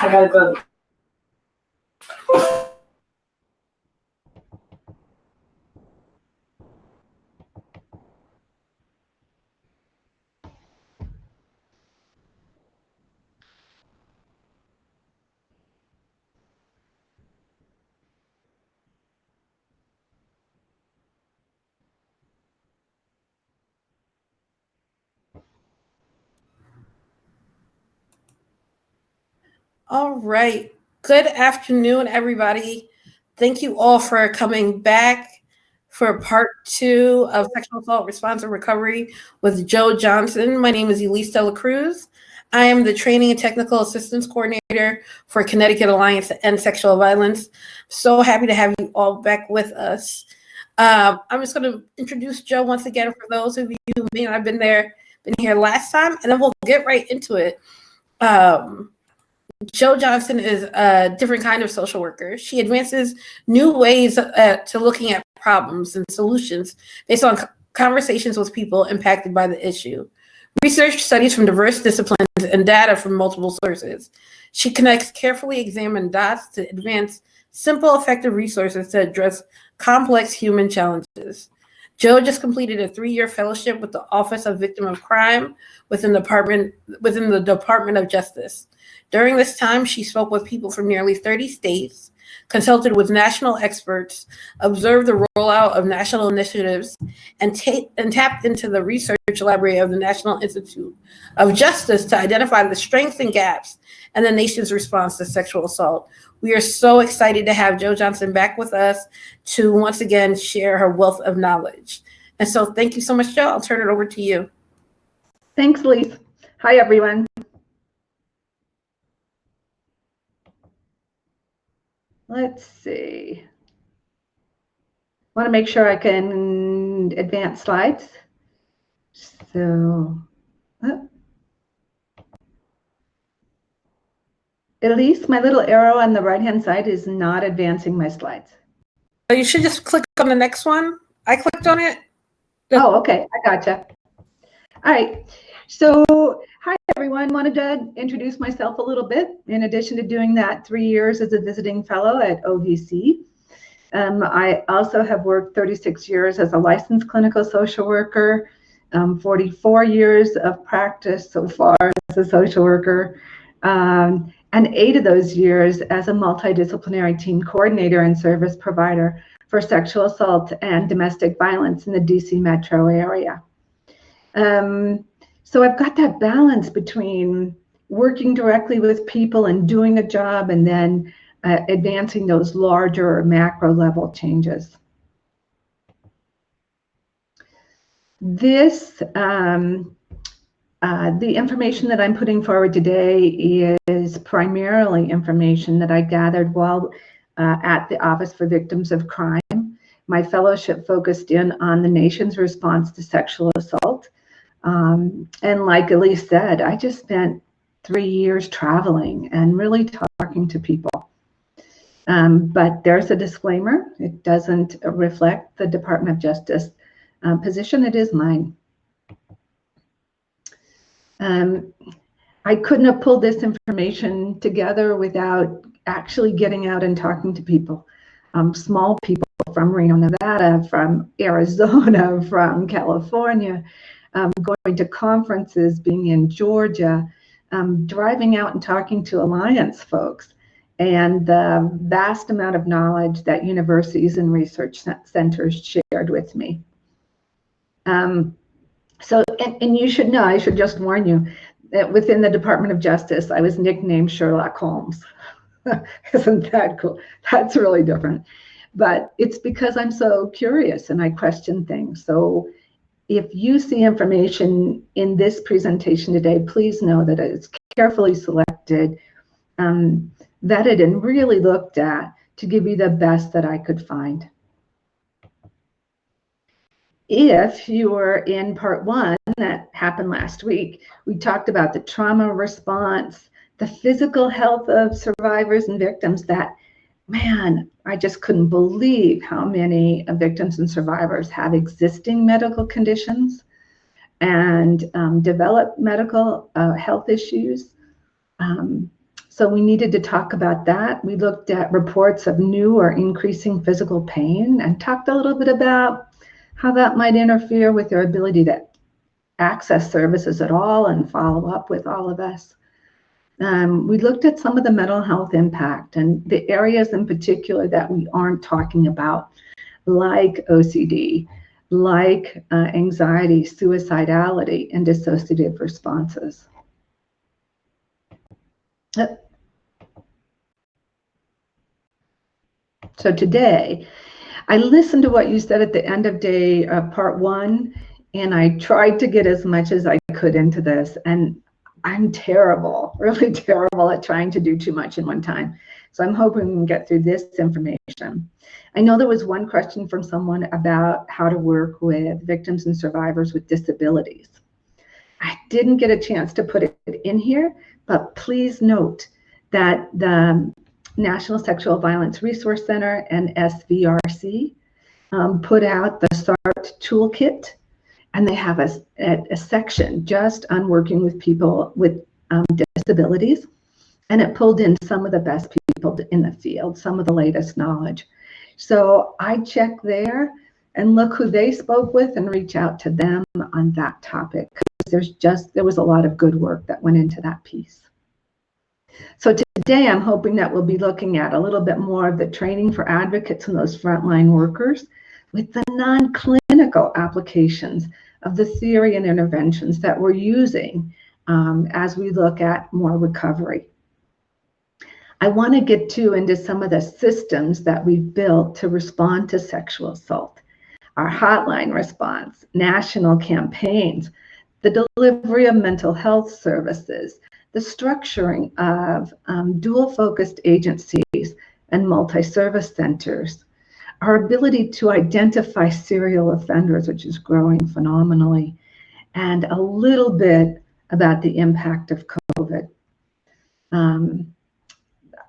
I gotta go. All right. Good afternoon, everybody. Thank you all for coming back for part 2 of Sexual Assault Response and Recovery with Joe Johnson. My name is Elise Dela Cruz. I am the Training and Technical Assistance Coordinator for Connecticut Alliance to End Sexual Violence. So happy to have you all back with us. I'm just going to introduce Joe once again for those of you who may not have been here last time, and then we'll get right into it. Joe Johnson is a different kind of social worker. She advances new ways to looking at problems and solutions based on conversations with people impacted by the issue. Research studies from diverse disciplines and data from multiple sources. She connects carefully examined dots to advance simple, effective resources to address complex human challenges. Joe just completed a 3-year fellowship with the Office of Victim of Crime within the Department of Justice. During this time, she spoke with people from nearly 30 states, consulted with national experts, observed the rollout of national initiatives, and tapped into the research library of the National Institute of Justice to identify the strengths and gaps in the nation's response to sexual assault. We are so excited to have Joe Johnson back with us to once again share her wealth of knowledge. And so thank you so much, Joe. I'll turn it over to you. Thanks, Lise. Hi, everyone. Let's see. Want to make sure I can advance slides. So, Elise, my little arrow on the right-hand side is not advancing my slides. You should just click on the next one. I clicked on it. Oh, okay. I gotcha. All right. So, hi, everyone. Wanted to introduce myself a little bit. In addition to doing that 3 years as a visiting fellow at OVC, I also have worked 36 years as a licensed clinical social worker, 44 years of practice so far as a social worker, and 8 of those years as a multidisciplinary team coordinator and service provider for sexual assault and domestic violence in the DC metro area. So I've got that balance between working directly with people and doing a job and then advancing those larger macro level changes. This, the information that I'm putting forward today is primarily information that I gathered while at the Office for Victims of Crime. My fellowship focused in on the nation's response to sexual assault. And like Elise said, I just spent 3 years traveling and really talking to people. But there's a disclaimer. It doesn't reflect the Department of Justice position. It is mine. I couldn't have pulled this information together without actually getting out and talking to people, small people from Reno, Nevada, from Arizona, from California, going to conferences, being in Georgia, driving out and talking to Alliance folks, and the vast amount of knowledge that universities and research centers shared with me. So you should know, I should just warn you, that within the Department of Justice, I was nicknamed Sherlock Holmes. Isn't that cool? That's really different. But it's because I'm so curious and I question things. So if you see information in this presentation today, please know that it's carefully selected, vetted, and really looked at to give you the best that I could find. If you were in part 1 that happened last week, we talked about the trauma response, the physical health of survivors and victims that, man, I just couldn't believe how many victims and survivors have existing medical conditions and develop medical health issues. So we needed to talk about that. We looked at reports of new or increasing physical pain and talked a little bit about how that might interfere with their ability to access services at all and follow up with all of us. We looked at some of the mental health impact and the areas in particular that we aren't talking about, like OCD, like anxiety, suicidality, and dissociative responses. So today, I listened to what you said at the end of day part 1, and I tried to get as much as I could into this. And I'm terrible, really terrible at trying to do too much in one time. So I'm hoping we can get through this information. I know there was one question from someone about how to work with victims and survivors with disabilities. I didn't get a chance to put it in here, but please note that the National Sexual Violence Resource Center and SVRC put out the SART toolkit, and they have a section just on working with people with disabilities, and it pulled in some of the best people in the field, some of the latest knowledge. So I check there and look who they spoke with and reach out to them on that topic, because there was a lot of good work that went into that piece. So today I'm hoping that we'll be looking at a little bit more of the training for advocates and those frontline workers with the non-clinical applications of the theory and interventions that we're using as we look at more recovery. I want to get into some of the systems that we've built to respond to sexual assault. Our hotline response, national campaigns, the delivery of mental health services, the structuring of dual-focused agencies and multi-service centers, our ability to identify serial offenders, which is growing phenomenally, and a little bit about the impact of COVID.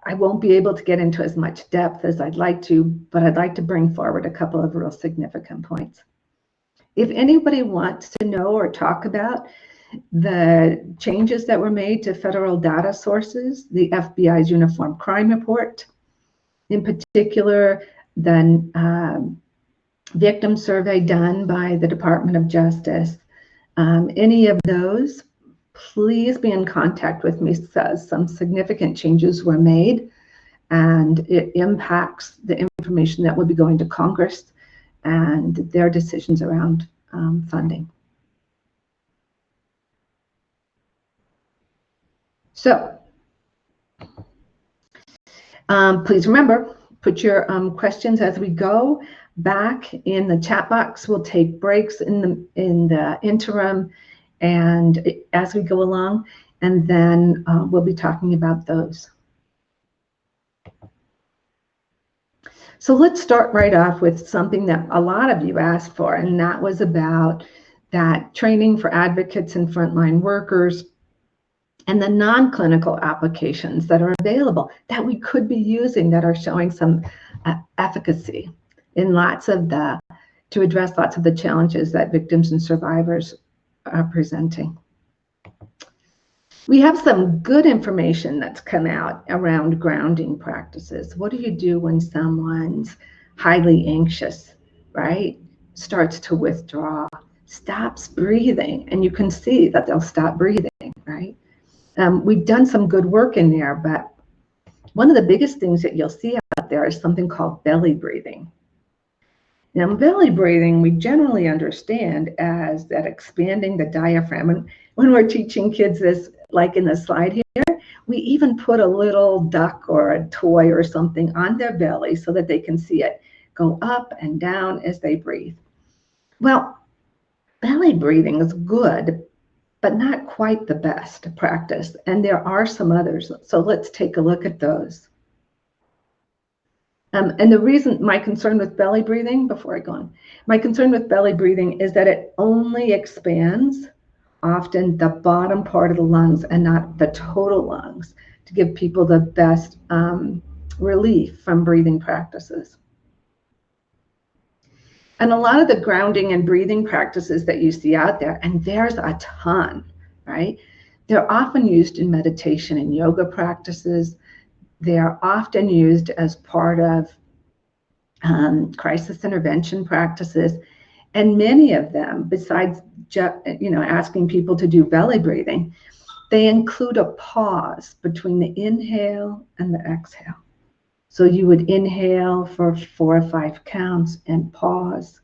I won't be able to get into as much depth as I'd like to, but I'd like to bring forward a couple of real significant points. If anybody wants to know or talk about the changes that were made to federal data sources, the FBI's Uniform Crime Report, in particular, the victim survey done by the Department of Justice, any of those, please be in contact with me, because some significant changes were made and it impacts the information that will be going to Congress and their decisions around funding. So please remember, put your questions as we go back in the chat box. We'll take breaks in the interim and as we go along, and then we'll be talking about those. So let's start right off with something that a lot of you asked for, and that was about that training for advocates and frontline workers and the non-clinical applications that are available that we could be using that are showing some efficacy in to address lots of the challenges that victims and survivors are presenting. We have some good information that's come out around grounding practices. What do you do when someone's highly anxious, right? Starts to withdraw, stops breathing, and you can see that they'll stop breathing, right? We've done some good work in there, but one of the biggest things that you'll see out there is something called belly breathing. Now, belly breathing, we generally understand as that expanding the diaphragm. And when we're teaching kids this, like in the slide here, we even put a little duck or a toy or something on their belly so that they can see it go up and down as they breathe. Well, belly breathing is good, but not quite the best practice. And there are some others. So let's take a look at those. And the reason, my concern with belly breathing, before I go on, my concern with belly breathing is that it only expands often the bottom part of the lungs and not the total lungs to give people the best relief from breathing practices. And a lot of the grounding and breathing practices that you see out there, and there's a ton, right? They're often used in meditation and yoga practices. They are often used as part of crisis intervention practices. And many of them, besides asking people to do belly breathing, they include a pause between the inhale and the exhale. So you would inhale for 4 or 5 counts and pause,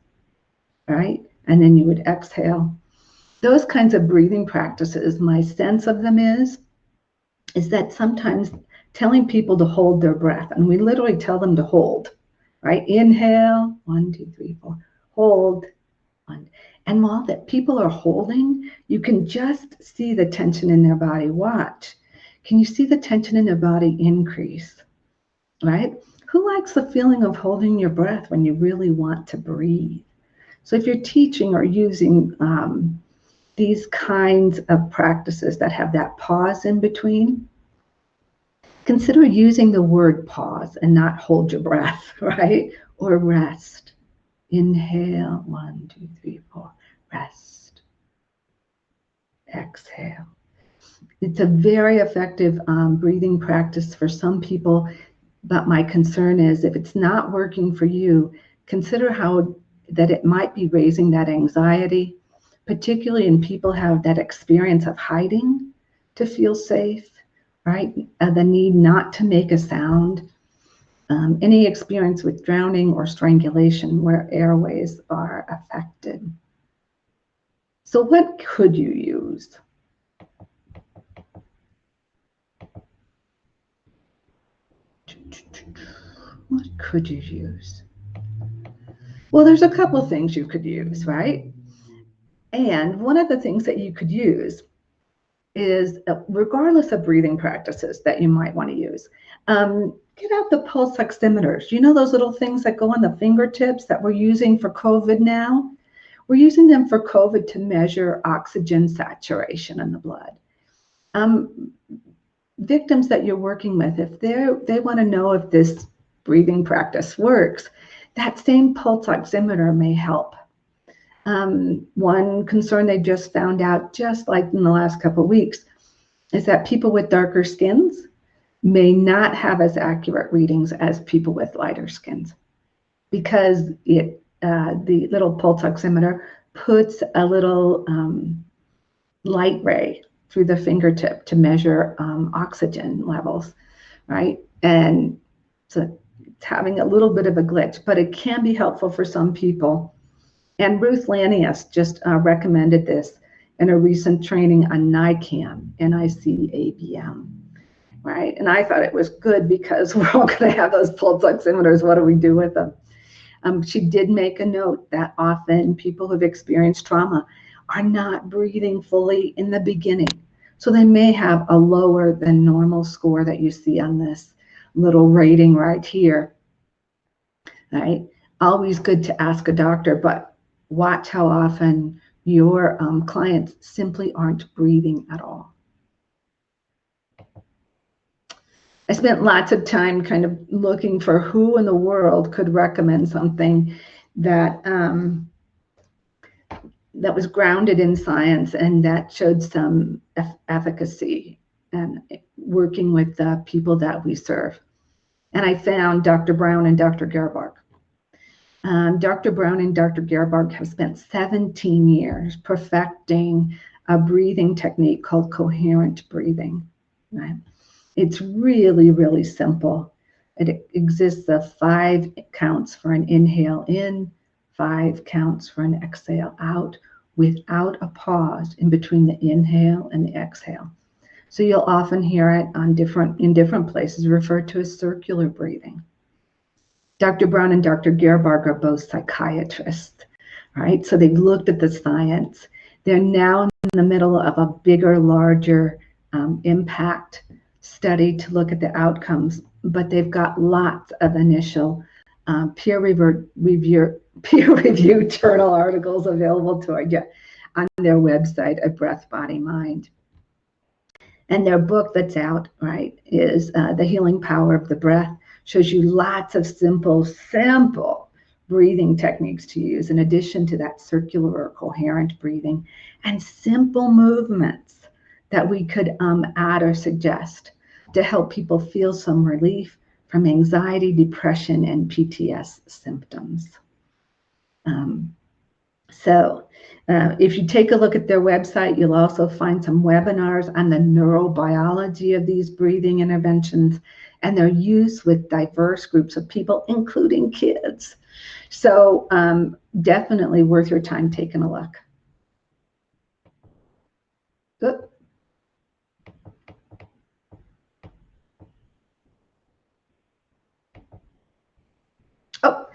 right? And then you would exhale. Those kinds of breathing practices, my sense of them is that sometimes telling people to hold their breath, and we literally tell them to hold, right? Inhale, 1, 2, 3, 4, hold, 1. And while that people are holding, you can just see the tension in their body. Watch. Can you see the tension in their body increase, right? Who likes the feeling of holding your breath when you really want to breathe? So if you're teaching or using these kinds of practices that have that pause in between, consider using the word pause and not hold your breath, right? Or rest. Inhale, 1, 2, 3, 4, rest. Exhale. It's a very effective breathing practice for some people, but my concern is if it's not working for you, consider how that it might be raising that anxiety, particularly in people have that experience of hiding to feel safe, right? The need not to make a sound. Any experience with drowning or strangulation where airways are affected. So what could you use? What could you use? Well, there's a couple things you could use, right? And one of the things that you could use is, regardless of breathing practices that you might want to use, get out the pulse oximeters. You know those little things that go on the fingertips that we're using for COVID now? We're using them for COVID to measure oxygen saturation in the blood. Victims that you're working with, if they want to know if this breathing practice works, that same pulse oximeter may help. One concern they just found out, just like in the last couple of weeks, is that people with darker skins may not have as accurate readings as people with lighter skins, because the little pulse oximeter puts a little light ray through the fingertip to measure oxygen levels, right? And so it's having a little bit of a glitch, but it can be helpful for some people. And Ruth Lanius just recommended this in a recent training on NICAM, NICABM, right? And I thought it was good because we're all going to have those pulse oximeters. What do we do with them? She did make a note that often people who've experienced trauma are not breathing fully in the beginning. So they may have a lower than normal score that you see on this little rating right here, right? Always good to ask a doctor, but watch how often your clients simply aren't breathing at all. I spent lots of time kind of looking for who in the world could recommend something that that was grounded in science and that showed some efficacy and working with the people that we serve. And I found Dr. Brown and Dr. Gerbarg. Dr. Brown and Dr. Gerbarg have spent 17 years perfecting a breathing technique called coherent breathing. Right? It's really, really simple. It exists of 5 counts for an inhale in, 5 counts for an exhale out, without a pause in between the inhale and the exhale. So you'll often hear it in different places referred to as circular breathing. Dr. Brown and Dr. Gerbarg are both psychiatrists, right? So they've looked at the science. They're now in the middle of a bigger, larger impact study to look at the outcomes, but they've got lots of initial peer-reviewed journal articles available to you on their website at Breath, Body, Mind. And their book that's out, right, is The Healing Power of the Breath. Shows you lots of simple breathing techniques to use in addition to that circular or coherent breathing, and simple movements that we could add or suggest to help people feel some relief from anxiety, depression, and PTS symptoms. If you take a look at their website, you'll also find some webinars on the neurobiology of these breathing interventions and their use with diverse groups of people, including kids. So definitely worth your time taking a look. Good. Oh,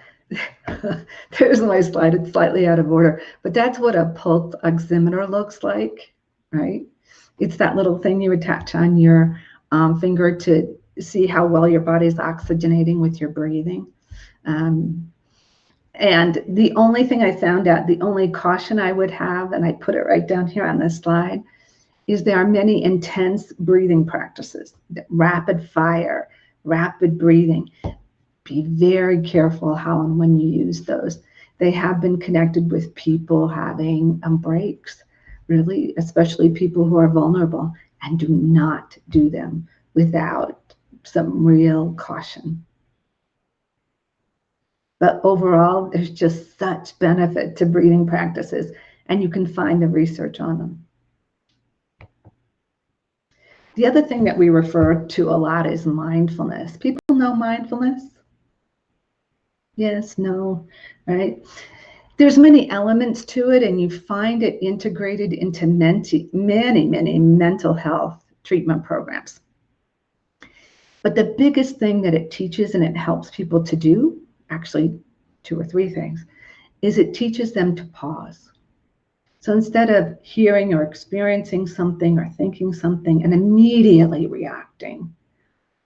there's my slide. It's slightly out of order, but that's what a pulse oximeter looks like, right? It's that little thing you attach on your finger to see how well your body's oxygenating with your breathing. And the only thing I found out, the only caution I would have, and I put it right down here on this slide, is there are many intense breathing practices, rapid fire, rapid breathing. Be very careful how and when you use those. They have been connected with people having breaks, really, especially people who are vulnerable, and do not do them without some real caution. But overall, there's just such benefit to breathing practices, and you can find the research on them. The other thing that we refer to a lot is mindfulness. People know mindfulness? Yes, no, right? There's many elements to it, and you find it integrated into many mental health treatment programs. But the biggest thing that it teaches and it helps people to do, actually 2 or 3 things, is it teaches them to pause. So instead of hearing or experiencing something or thinking something and immediately reacting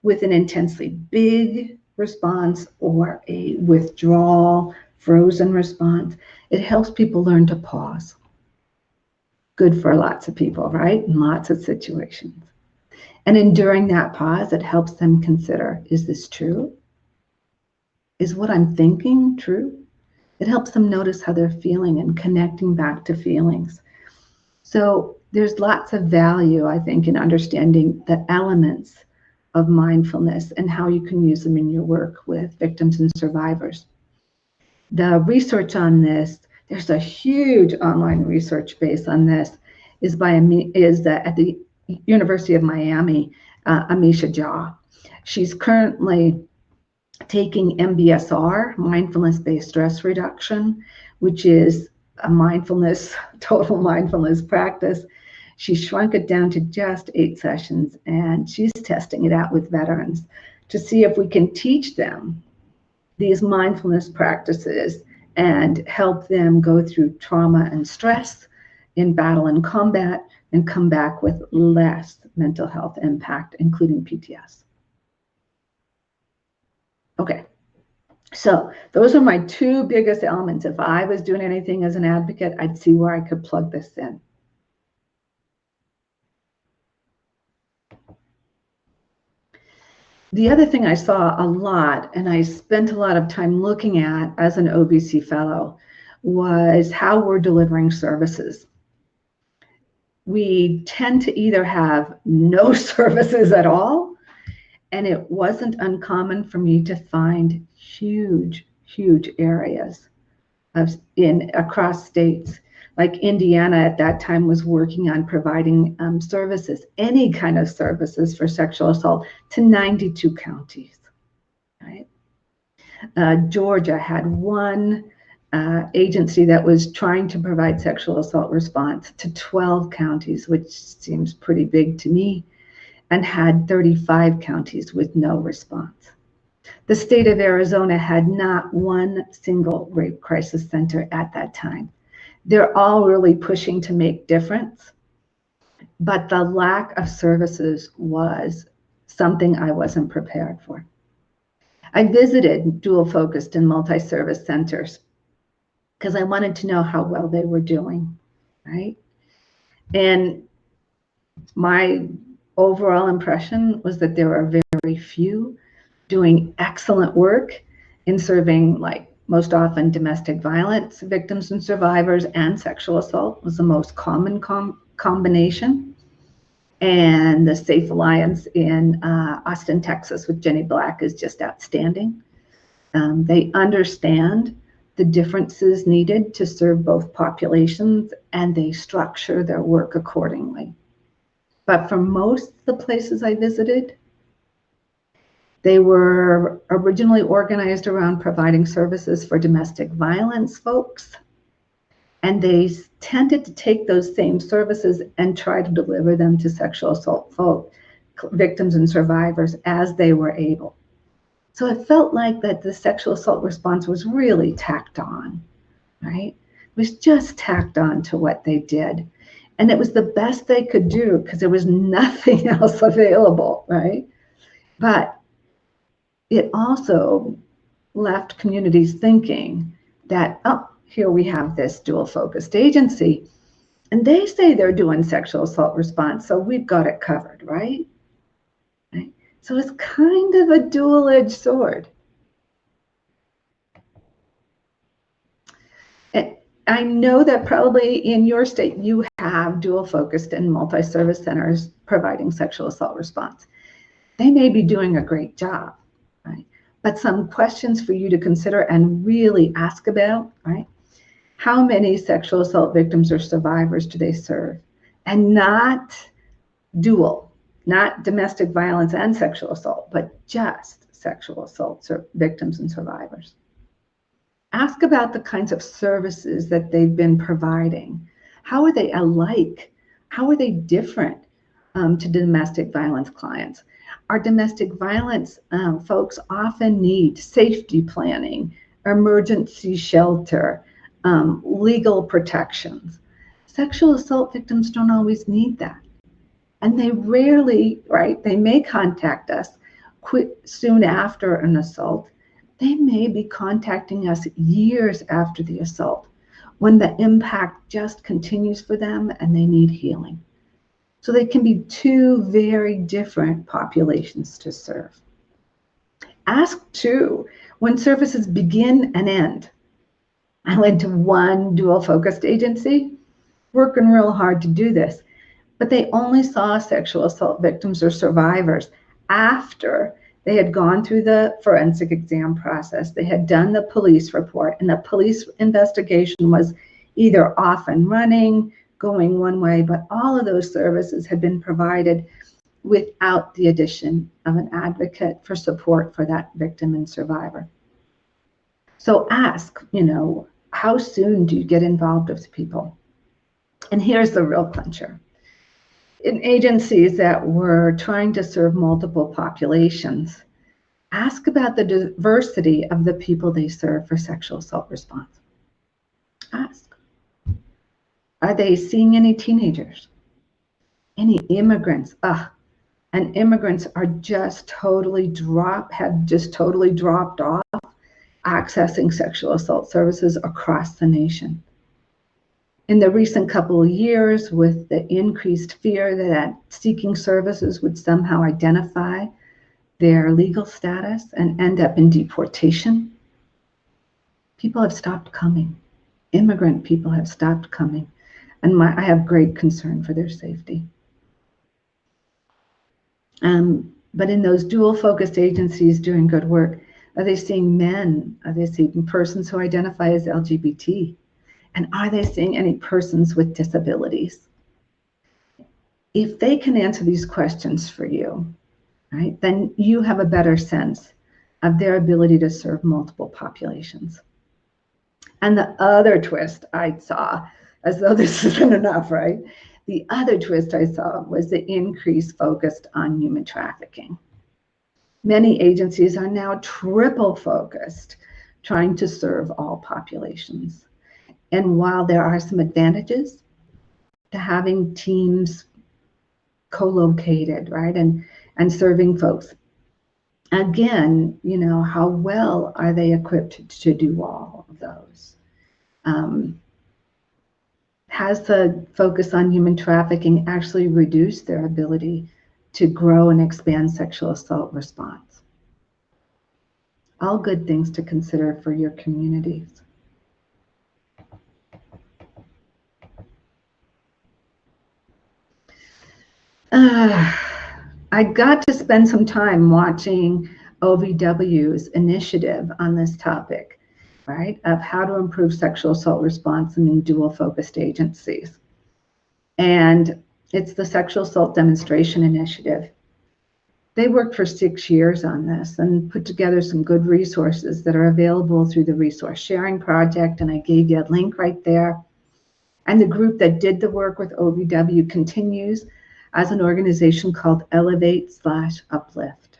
with an intensely big response or a withdrawal, frozen response, it helps people learn to pause. Good for lots of people, right? In lots of situations. And in during that pause, it helps them consider, is this true? Is what I'm thinking true? It helps them notice how they're feeling and connecting back to feelings. So there's lots of value, I think, in understanding the elements of mindfulness and how you can use them in your work with victims and survivors. The research on this, there's a huge online research base on this, is at the University of Miami, Amisha Jha. She's currently taking MBSR, mindfulness-based stress reduction, which is a total mindfulness practice. She shrunk it down to just 8 sessions, and she's testing it out with veterans to see if we can teach them these mindfulness practices and help them go through trauma and stress in battle and combat and come back with less mental health impact, including PTS. Okay, so those are my 2 biggest elements. If I was doing anything as an advocate, I'd see where I could plug this in. The other thing I saw a lot, and I spent a lot of time looking at as an OBC fellow, was how we're delivering services. We tend to either have no services at all, and it wasn't uncommon for me to find huge areas across states. Like Indiana at that time was working on providing services, any kind of services for sexual assault, to 92 counties, right? Georgia had one agency that was trying to provide sexual assault response to 12 counties, which seems pretty big to me, and had 35 counties with no response. The state of Arizona had not one single rape crisis center at that time. They're all really pushing to make difference, but the lack of services was something I wasn't prepared for. I visited dual-focused and multi-service centers because I wanted to know how well they were doing, right? And my overall impression was that there are very few doing excellent work in serving, like, most often domestic violence victims and survivors, and sexual assault was the most common combination. And the Safe Alliance in Austin, Texas with Jenny Black is just outstanding. They understand the differences needed to serve both populations, and they structure their work accordingly. But for most of the places I visited, they were originally organized around providing services for domestic violence folks, and they tended to take those same services and try to deliver them to sexual assault victims and survivors as they were able. So it felt like that the sexual assault response was really tacked on, right? It was just tacked on to what they did. And it was the best they could do because there was nothing else available, right? But it also left communities thinking that, oh, here we have this dual focused agency, and they say they're doing sexual assault response, so we've got it covered, right? So it's kind of a dual-edged sword. I know that probably in your state you have dual-focused and multi-service centers providing sexual assault response. They may be doing a great job, right? But some questions for you to consider and really ask about, right? How many sexual assault victims or survivors do they serve? And not dual, not domestic violence and sexual assault, but just sexual assault victims and survivors. Ask about the kinds of services that they've been providing. How are they alike? How are they different to domestic violence clients? Our domestic violence folks often need safety planning, emergency shelter, legal protections. Sexual assault victims don't always need that. And they rarely, right, they may contact us soon after an assault. They may be contacting us years after the assault when the impact just continues for them and they need healing. So they can be two very different populations to serve. Ask too, when services begin and end. I went to one dual-focused agency, working real hard to do this, but they only saw sexual assault victims or survivors after they had gone through the forensic exam process. They had done the police report, and the police investigation was either off and running, going one way, but all of those services had been provided without the addition of an advocate for support for that victim and survivor. So ask, how soon do you get involved with people? And here's the real clincher. In agencies that were trying to serve multiple populations, ask about the diversity of the people they serve for sexual assault response. Ask. Are they seeing any teenagers? Any immigrants? And immigrants are have just totally dropped off accessing sexual assault services across the nation. In the recent couple of years, with the increased fear that seeking services would somehow identify their legal status and end up in deportation, people have stopped coming. Immigrant people have stopped coming. And I have great concern for their safety. But in those dual-focused agencies doing good work, are they seeing men? Are they seeing persons who identify as LGBT? And are they seeing any persons with disabilities? If they can answer these questions for you, right, then you have a better sense of their ability to serve multiple populations. And the other twist I saw, as though this isn't enough, right? The other twist I saw was the increase focused on human trafficking. Many agencies are now triple focused, trying to serve all populations. And while there are some advantages to having teams co-located, right, and serving folks, again, how well are they equipped to do all of those? Has the focus on human trafficking actually reduced their ability to grow and expand sexual assault response? All good things to consider for your communities. I got to spend some time watching OVW's initiative on this topic, right, of how to improve sexual assault response in dual-focused agencies. And it's the Sexual Assault Demonstration Initiative. They worked for 6 years on this and put together some good resources that are available through the Resource Sharing Project, and I gave you a link right there. And the group that did the work with OVW continues as an organization called Elevate/Uplift.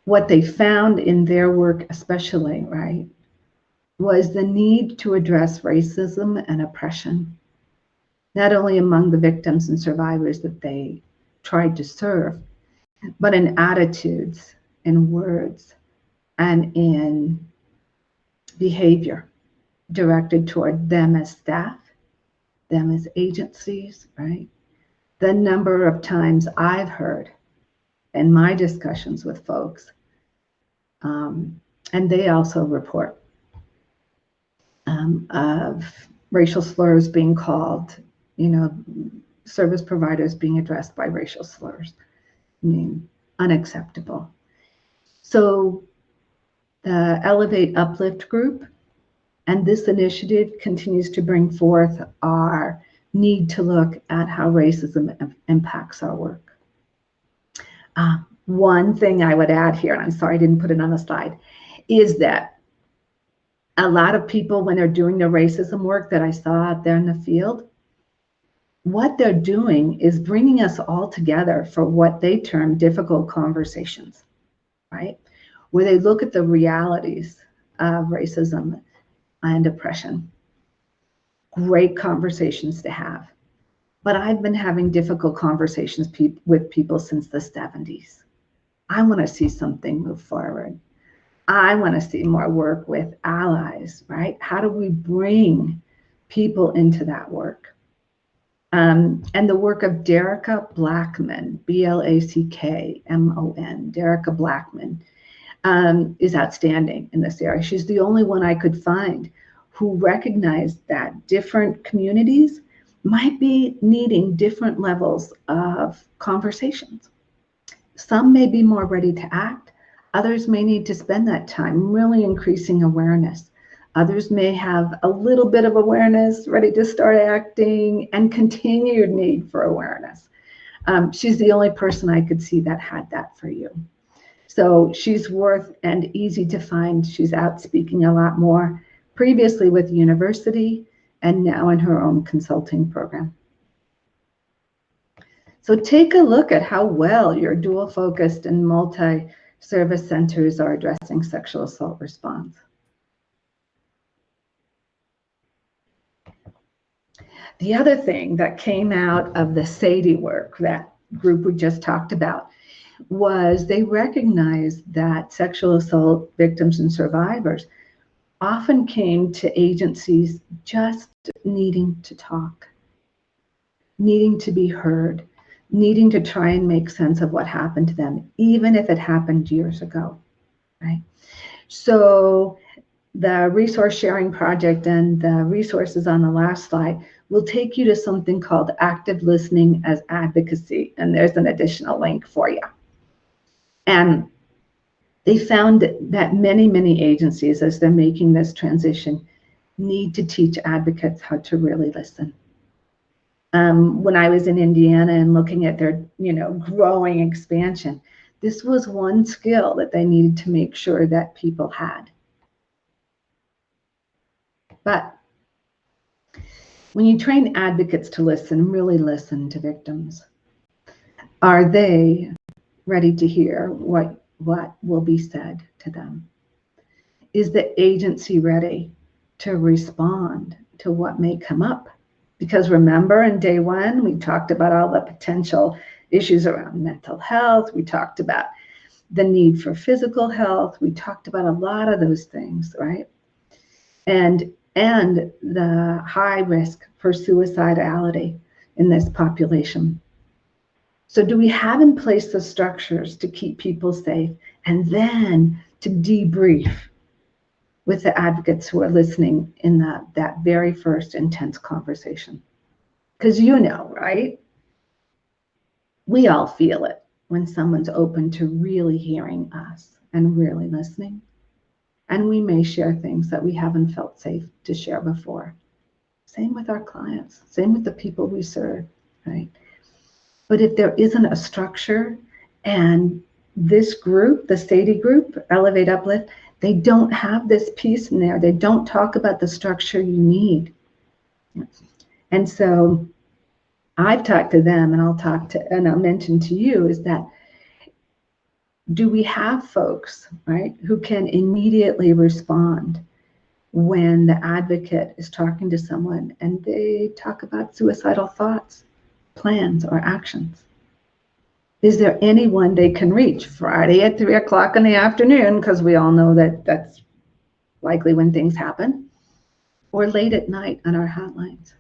What they found in their work especially, right, was the need to address racism and oppression, not only among the victims and survivors that they tried to serve, but in attitudes, in words, and in behavior directed toward them as staff, them as agencies, right? The number of times I've heard in my discussions with folks, and they also report of racial slurs being called, service providers being addressed by racial slurs. I mean, unacceptable. So the Elevate Uplift group and this initiative continues to bring forth our need to look at how racism impacts our work. One thing I would add here, and I'm sorry I didn't put it on the slide, is that a lot of people, when they're doing the racism work that I saw out there in the field, what they're doing is bringing us all together for what they term difficult conversations, right? Where they look at the realities of racism and oppression. Great conversations to have. But I've been having difficult conversations with people since the 70s. I want to see something move forward. I want to see more work with allies, right? How do we bring people into that work? And the work of Derica Blackman, Blackmon, Derica Blackman, is outstanding in this area. She's the only one I could find who recognized that different communities might be needing different levels of conversations. Some may be more ready to act. Others may need to spend that time really increasing awareness. Others may have a little bit of awareness, ready to start acting, and continued need for awareness. She's the only person I could see that had that for you. So she's worth and easy to find. She's out speaking a lot more, previously with the university and now in her own consulting program. So take a look at how well your dual-focused and multi-service centers are addressing sexual assault response. The other thing that came out of the SADE work, that group we just talked about, was they recognized that sexual assault victims and survivors often came to agencies just needing to talk, needing to be heard, needing to try and make sense of what happened to them, even if it happened years ago, right? So the resource sharing project and the resources on the last slide will take you to something called active listening as advocacy, and there's an additional link for you. And they found that many agencies, as they're making this transition, need to teach advocates how to really listen. When I was in Indiana and looking at their, growing expansion, this was one skill that they needed to make sure that people had. But when you train advocates to listen, really listen to victims, are they ready to hear what will be said to them? Is the agency ready to respond to what may come up? Because remember, in day one, we talked about all the potential issues around mental health. We talked about the need for physical health. We talked about a lot of those things, right? And the high risk for suicidality in this population. So do we have in place the structures to keep people safe and then to debrief with the advocates who are listening in that very first intense conversation? Because right? We all feel it when someone's open to really hearing us and really listening. And we may share things that we haven't felt safe to share before. Same with our clients, same with the people we serve, right? But if there isn't a structure, and this group, the SADI group, Elevate Uplift, they don't have this piece in there. They don't talk about the structure you need. And so I've talked to them, and I'll mention to you, is that do we have folks, right, who can immediately respond when the advocate is talking to someone and they talk about suicidal thoughts, plans, or actions? Is there anyone they can reach Friday at 3 o'clock in the afternoon, because we all know that that's likely when things happen, or late at night on our hotlines?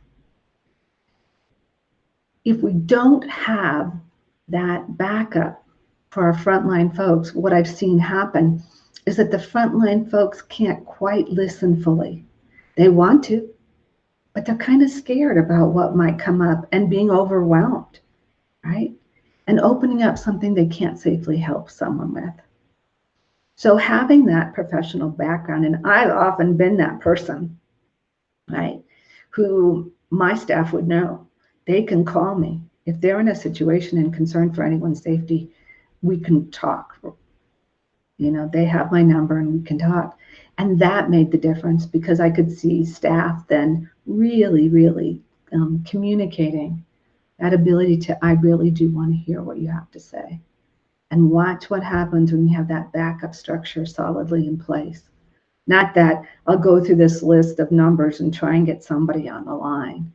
If we don't have that backup for our frontline folks, what I've seen happen is that the frontline folks can't quite listen fully. They want to, but they're kind of scared about what might come up and being overwhelmed, right? And opening up something they can't safely help someone with. So having that professional background, and I've often been that person, right, who my staff would know. They can call me. If they're in a situation and concerned for anyone's safety, we can talk. You know, they have my number and we can talk. And that made the difference, because I could see staff then really communicating that ability to, I really do want to hear what you have to say. And watch what happens when you have that backup structure solidly in place. Not that I'll go through this list of numbers and try and get somebody on the line,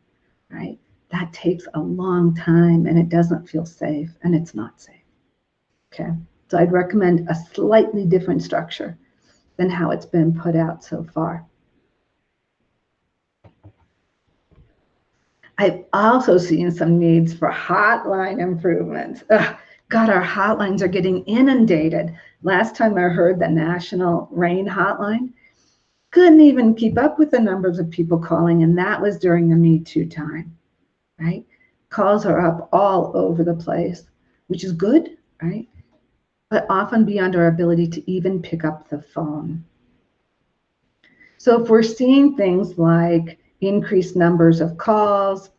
right? That takes a long time, and it doesn't feel safe, and it's not safe. Okay, so I'd recommend a slightly different structure than how it's been put out so far. I've also seen some needs for hotline improvements. God, our hotlines are getting inundated. Last time I heard the National Rain Hotline, couldn't even keep up with the numbers of people calling, and that was during the Me Too time, right? Calls are up all over the place, which is good, right? But often beyond our ability to even pick up the phone. So if we're seeing things like increased numbers of calls,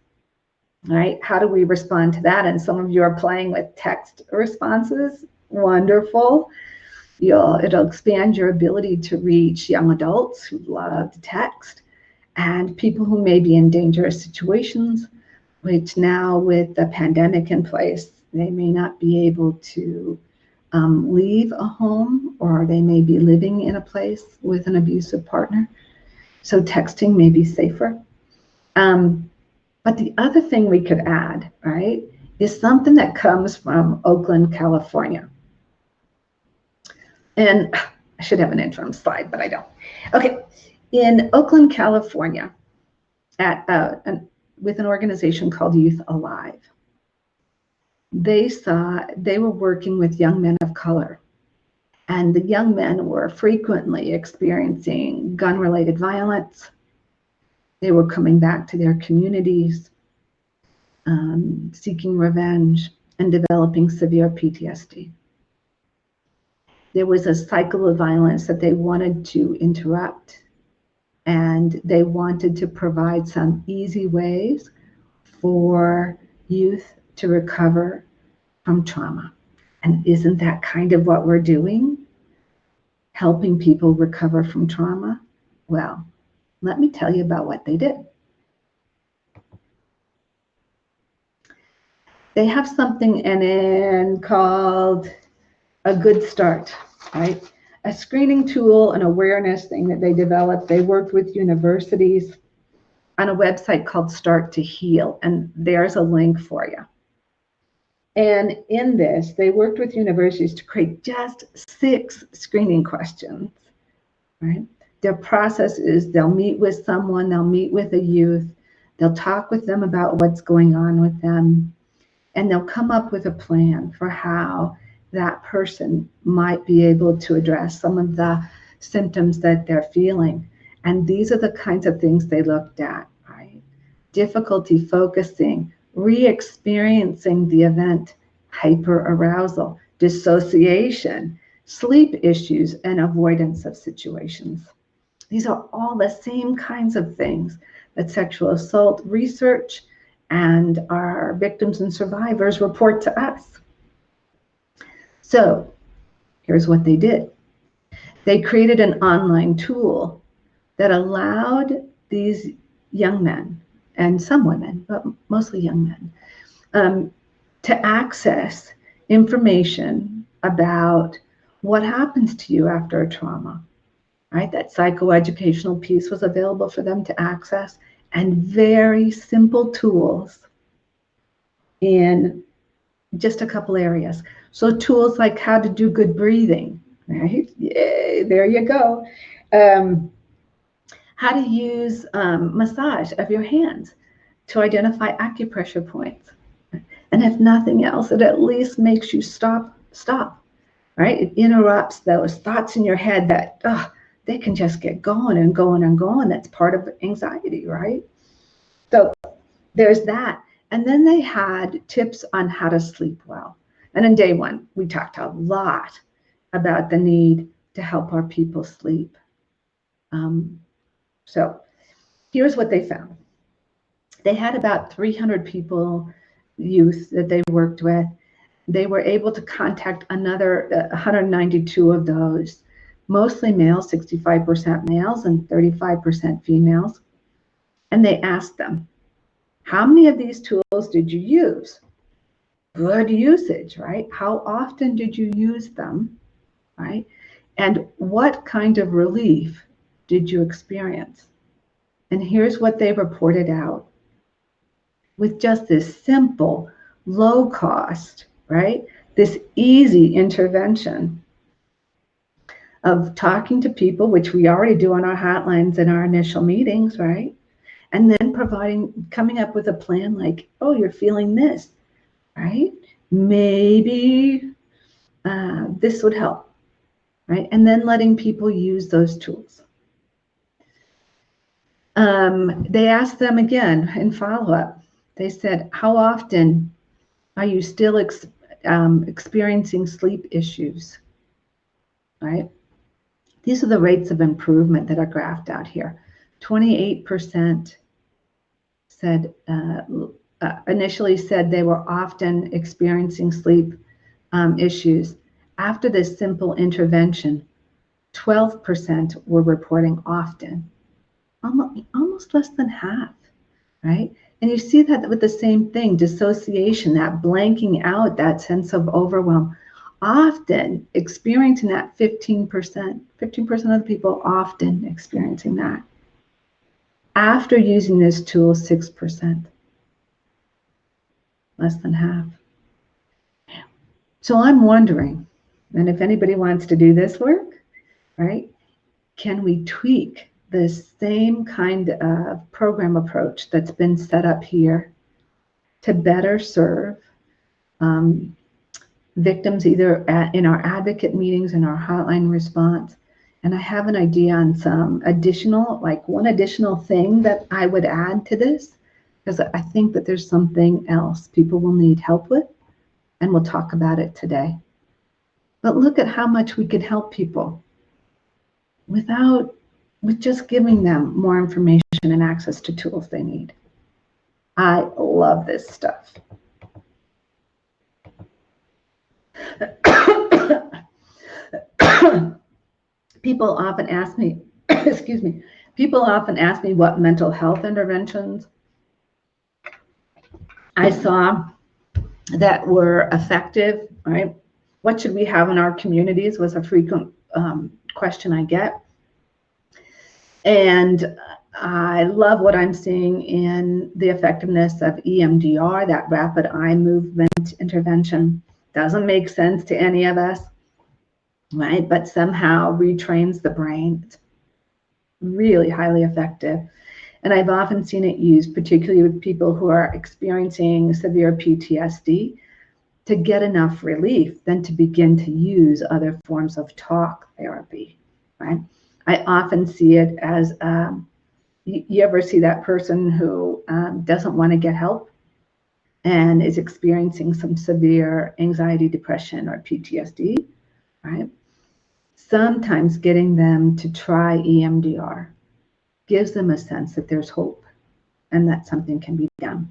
right? How do we respond to that? And some of you are playing with text responses. Wonderful. It'll expand your ability to reach young adults who love to text, and people who may be in dangerous situations, which now with the pandemic in place, they may not be able to leave a home, or they may be living in a place with an abusive partner. So texting may be safer. But the other thing we could add, right, is something that comes from Oakland, California. And I should have an interim slide, but I don't. Okay, in Oakland, California, with an organization called Youth Alive, they were working with young men of color, and the young men were frequently experiencing gun-related violence. They were coming back to their communities, seeking revenge, and developing severe PTSD. There was a cycle of violence that they wanted to interrupt, and they wanted to provide some easy ways for youth to recover from trauma. And isn't that kind of what we're doing? Helping people recover from trauma? Well, let me tell you about what they did. They have something in called a good start, right? A screening tool, an awareness thing that they developed. They worked with universities on a website called Start to Heal, and there's a link for you. And in this, they worked with universities to create just 6 screening questions, right? Their process is they'll meet with someone, they'll meet with a youth, they'll talk with them about what's going on with them, and they'll come up with a plan for how that person might be able to address some of the symptoms that they're feeling. And these are the kinds of things they looked at, right? Difficulty focusing, re-experiencing the event hyperarousal, dissociation, sleep issues, and avoidance of situations. These are all the same kinds of things that sexual assault research and our victims and survivors report to us. So here's what they did. They created an online tool that allowed these young men, and some women, but mostly young men, to access information about what happens to you after a trauma, right? That psychoeducational piece was available for them to access, and very simple tools in just a couple areas. So tools like how to do good breathing, right? Yay, there you go. How to use massage of your hands to identify acupressure points. And if nothing else, it at least makes you stop, right? It interrupts those thoughts in your head that, they can just get going and going and going. That's part of anxiety, right? So there's that. And then they had tips on how to sleep well. And in day one, we talked a lot about the need to help our people sleep. So here's what they found. They had about 300 people, youth that they worked with. They were able to contact another 192 of those, mostly males, 65% males and 35% females. And they asked them, how many of these tools did you use? Good usage, right? How often did you use them, right? And what kind of relief did you experience? And here's what they reported out. With just this simple, low cost, right? This easy intervention of talking to people, which we already do on our hotlines and our initial meetings, right? And then coming up with a plan like, oh, you're feeling this, right? Maybe this would help, right? And then letting people use those tools. They asked them again in follow-up. They said, how often are you still experiencing sleep issues, right? These are the rates of improvement that are graphed out here. 28% said, initially said they were often experiencing sleep issues. After this simple intervention, 12% were reporting often, almost less than half, right? And you see that with the same thing, dissociation, that blanking out, that sense of overwhelm, often experiencing that 15% of the people often experiencing that. After using this tool, 6%, less than half. So I'm wondering, and if anybody wants to do this work, right, can we tweak the same kind of program approach that's been set up here to better serve victims either in our advocate meetings and our hotline response? And I have an idea on some additional, like one additional thing that I would add to this, because I think that there's something else people will need help with, and we'll talk about it today. But look at how much we could help people with just giving them more information and access to tools they need. I love this stuff. People often ask me, people often ask me what mental health interventions I saw that were effective, right? What should we have in our communities was a frequent question I get. And I love what I'm seeing in the effectiveness of EMDR, that rapid eye movement intervention. Doesn't make sense to any of us, right? But somehow retrains the brain. It's really highly effective. And I've often seen it used, particularly with people who are experiencing severe PTSD, to get enough relief then to begin to use other forms of talk therapy, right? I often see it as, you ever see that person who doesn't want to get help, and is experiencing some severe anxiety, depression, or PTSD, right? Sometimes getting them to try EMDR gives them a sense that there's hope and that something can be done.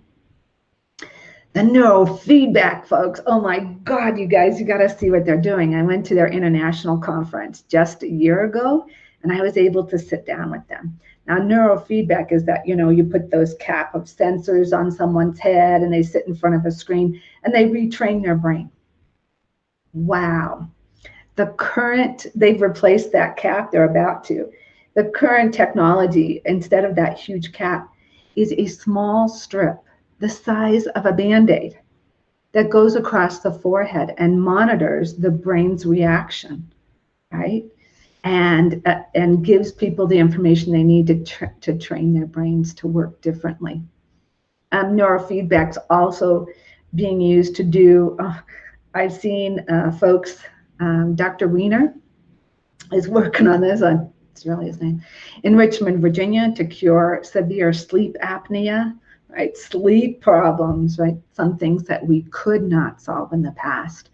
The neurofeedback folks, oh my God, you guys, you got to see what they're doing. I went to their international conference just a year ago, and I was able to sit down with them. Now, neurofeedback is that, you put those cap of sensors on someone's head and they sit in front of a screen and they retrain their brain. Wow. They've replaced that cap, they're about to. The current technology, instead of that huge cap, is a small strip the size of a Band-Aid that goes across the forehead and monitors the brain's reaction, right? And gives people the information they need to train their brains to work differently. Neurofeedback's also being used to do, I've seen folks, Dr. Wiener is working on this, it's really his name, in Richmond, Virginia, to cure severe sleep apnea, right? Sleep problems, right? Some things that we could not solve in the past.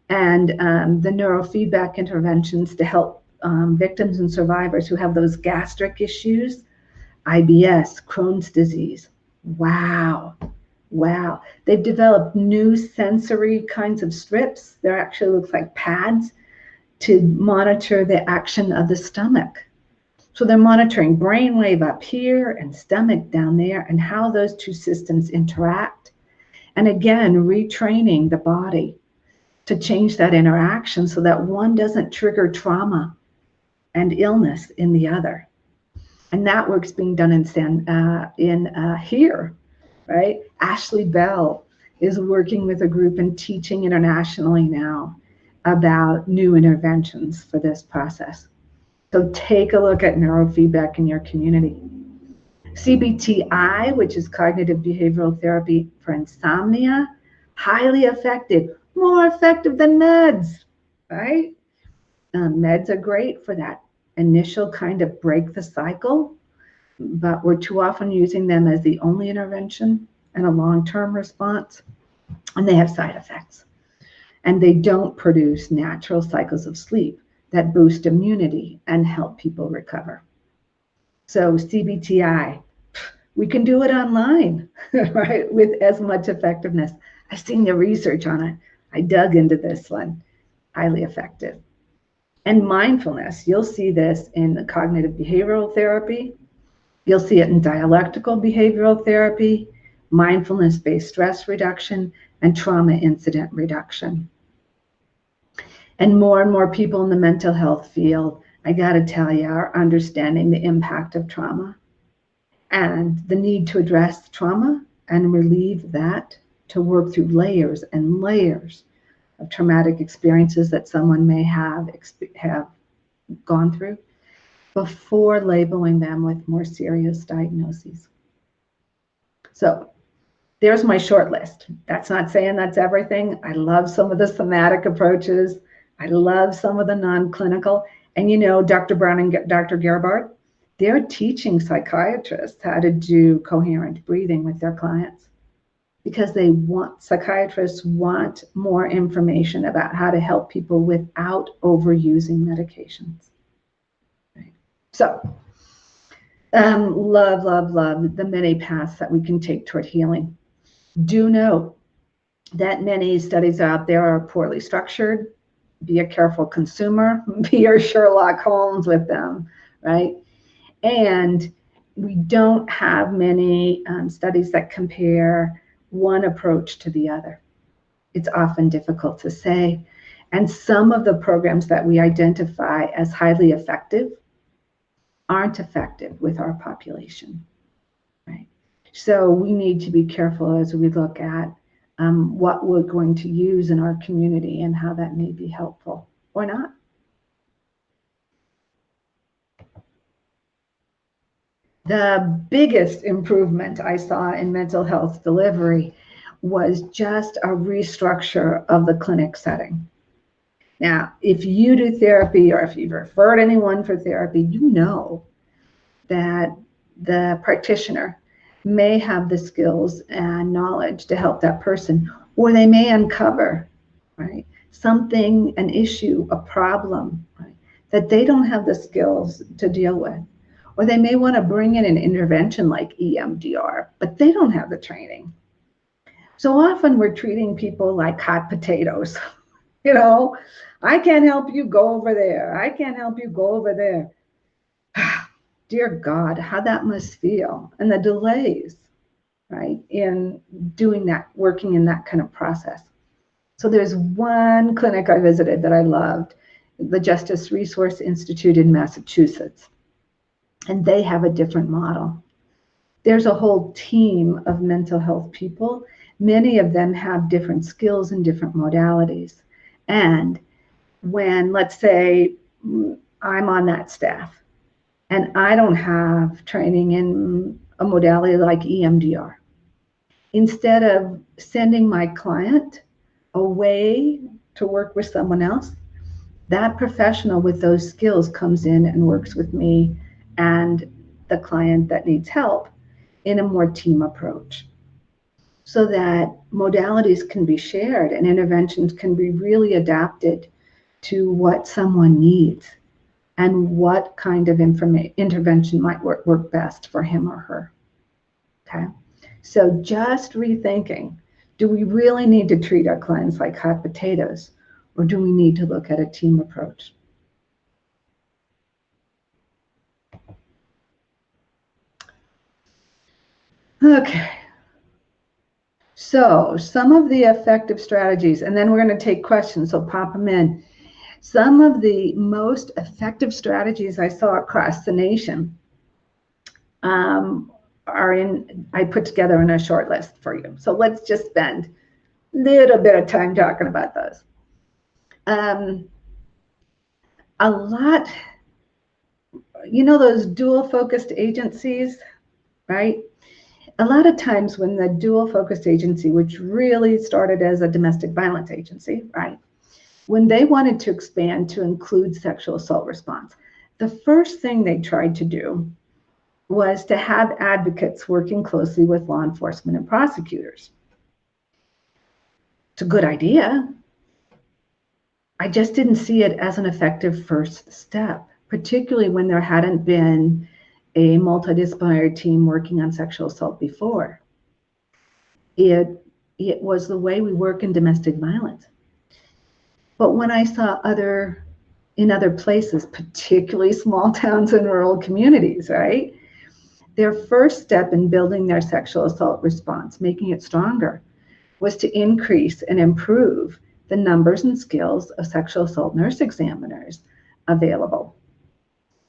And the neurofeedback interventions to help victims and survivors who have those gastric issues, IBS, Crohn's disease. Wow. Wow. They've developed new sensory kinds of strips. They actually look like pads to monitor the action of the stomach. So they're monitoring brainwave up here and stomach down there and how those two systems interact. And again, retraining the body to change that interaction so that one doesn't trigger trauma and illness in the other. And that work's being done in here, right? Ashley Bell is working with a group and teaching internationally now about new interventions for this process. So take a look at neurofeedback in your community. CBTI, which is cognitive behavioral therapy for insomnia, highly effective, more effective than meds, right? Meds are great for that initial kind of break the cycle, but we're too often using them as the only intervention and a long-term response, and they have side effects. And they don't produce natural cycles of sleep that boost immunity and help people recover. So CBTI, we can do it online, right, with as much effectiveness. I've seen the research on it. I dug into this one, highly effective. And mindfulness, you'll see this in the cognitive behavioral therapy. You'll see it in dialectical behavioral therapy, mindfulness-based stress reduction, and trauma incident reduction. And more people in the mental health field, I got to tell you, are understanding the impact of trauma and the need to address trauma and relieve that, to work through layers and layers of traumatic experiences that someone may have gone through before labeling them with more serious diagnoses. So there's my short list. That's not saying that's everything. I love some of the somatic approaches. I love some of the non-clinical. And Dr. Brown and Dr. Gerhardt, they're teaching psychiatrists how to do coherent breathing with their clients because psychiatrists want more information about how to help people without overusing medications. Right. So, love the many paths that we can take toward healing. Do know that many studies out there are poorly structured. Be a careful consumer, be your Sherlock Holmes with them, right? And we don't have many studies that compare one approach to the other. It's often difficult to say. And some of the programs that we identify as highly effective aren't effective with our population, right? So we need to be careful as we look at what we're going to use in our community and how that may be helpful or not. The biggest improvement I saw in mental health delivery was just a restructure of the clinic setting. Now, if you do therapy or if you've referred anyone for therapy, you know that the practitioner may have the skills and knowledge to help that person, or they may uncover, right, something, an issue, a problem, right, that they don't have the skills to deal with. Or they may want to bring in an intervention like EMDR, but they don't have the training. So often we're treating people like hot potatoes. You know, I can't help you, go over there. I can't help you, go over there. Dear God, how that must feel. And the delays, right, in doing that, working in that kind of process. So there's one clinic I visited that I loved, the Justice Resource Institute in Massachusetts. And they have a different model. There's a whole team of mental health people. Many of them have different skills and different modalities. And when, let's say, I'm on that staff and I don't have training in a modality like EMDR, instead of sending my client away to work with someone else, that professional with those skills comes in and works with me and the client that needs help in a more team approach, so that modalities can be shared and interventions can be really adapted to what someone needs and what kind of intervention might work best for him or her. Okay, so just rethinking, do we really need to treat our clients like hot potatoes, or do we need to look at a team approach? Okay, so some of the effective strategies, and then we're going to take questions, so pop them in. Some of the most effective strategies I saw across the nation are in, I put together in a short list for you. So let's just spend a little bit of time talking about those. A lot, you know, those dual focused agencies, right? A lot of times when the dual focused agency, which really started as a domestic violence agency, right? When they wanted to expand to include sexual assault response, the first thing they tried to do was to have advocates working closely with law enforcement and prosecutors. It's a good idea. I just didn't see it as an effective first step, particularly when there hadn't been a multidisciplinary team working on sexual assault before. It was the way we work in domestic violence. But when I saw in other places, particularly small towns and rural communities, right? Their first step in building their sexual assault response, making it stronger, was to increase and improve the numbers and skills of sexual assault nurse examiners available.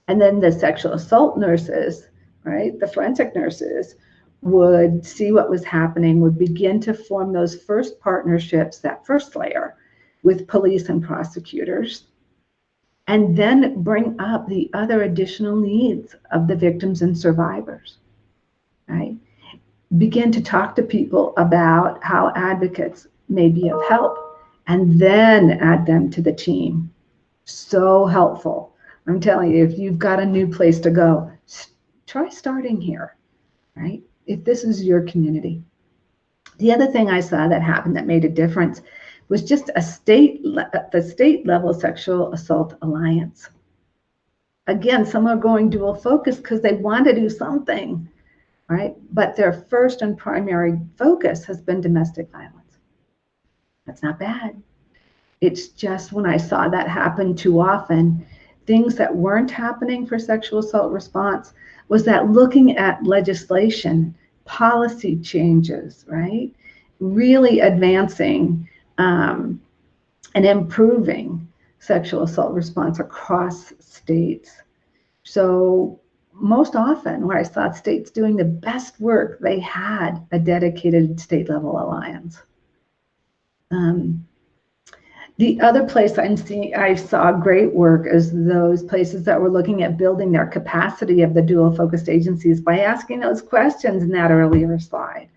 And then the sexual assault nurses, right, the forensic nurses, would see what was happening, would begin to form those first partnerships, that first layer, with police and prosecutors, and then bring up the other additional needs of the victims and survivors, right? Begin to talk to people about how advocates may be of help, and then add them to the team. So helpful. I'm telling you, if you've got a new place to go, try starting here, right? If this is your community. The other thing I saw that happened that made a difference was just the state level sexual assault alliance. Again, some are going dual focus because they want to do something, right? But their first and primary focus has been domestic violence. That's not bad. It's just when I saw that happen too often, things that weren't happening for sexual assault response was that looking at legislation, policy changes, right? Really advancing and improving sexual assault response across states. So most often where I saw states doing the best work, they had a dedicated state level alliance. The other place I saw great work is those places that were looking at building their capacity of the dual focused agencies by asking those questions in that earlier slide,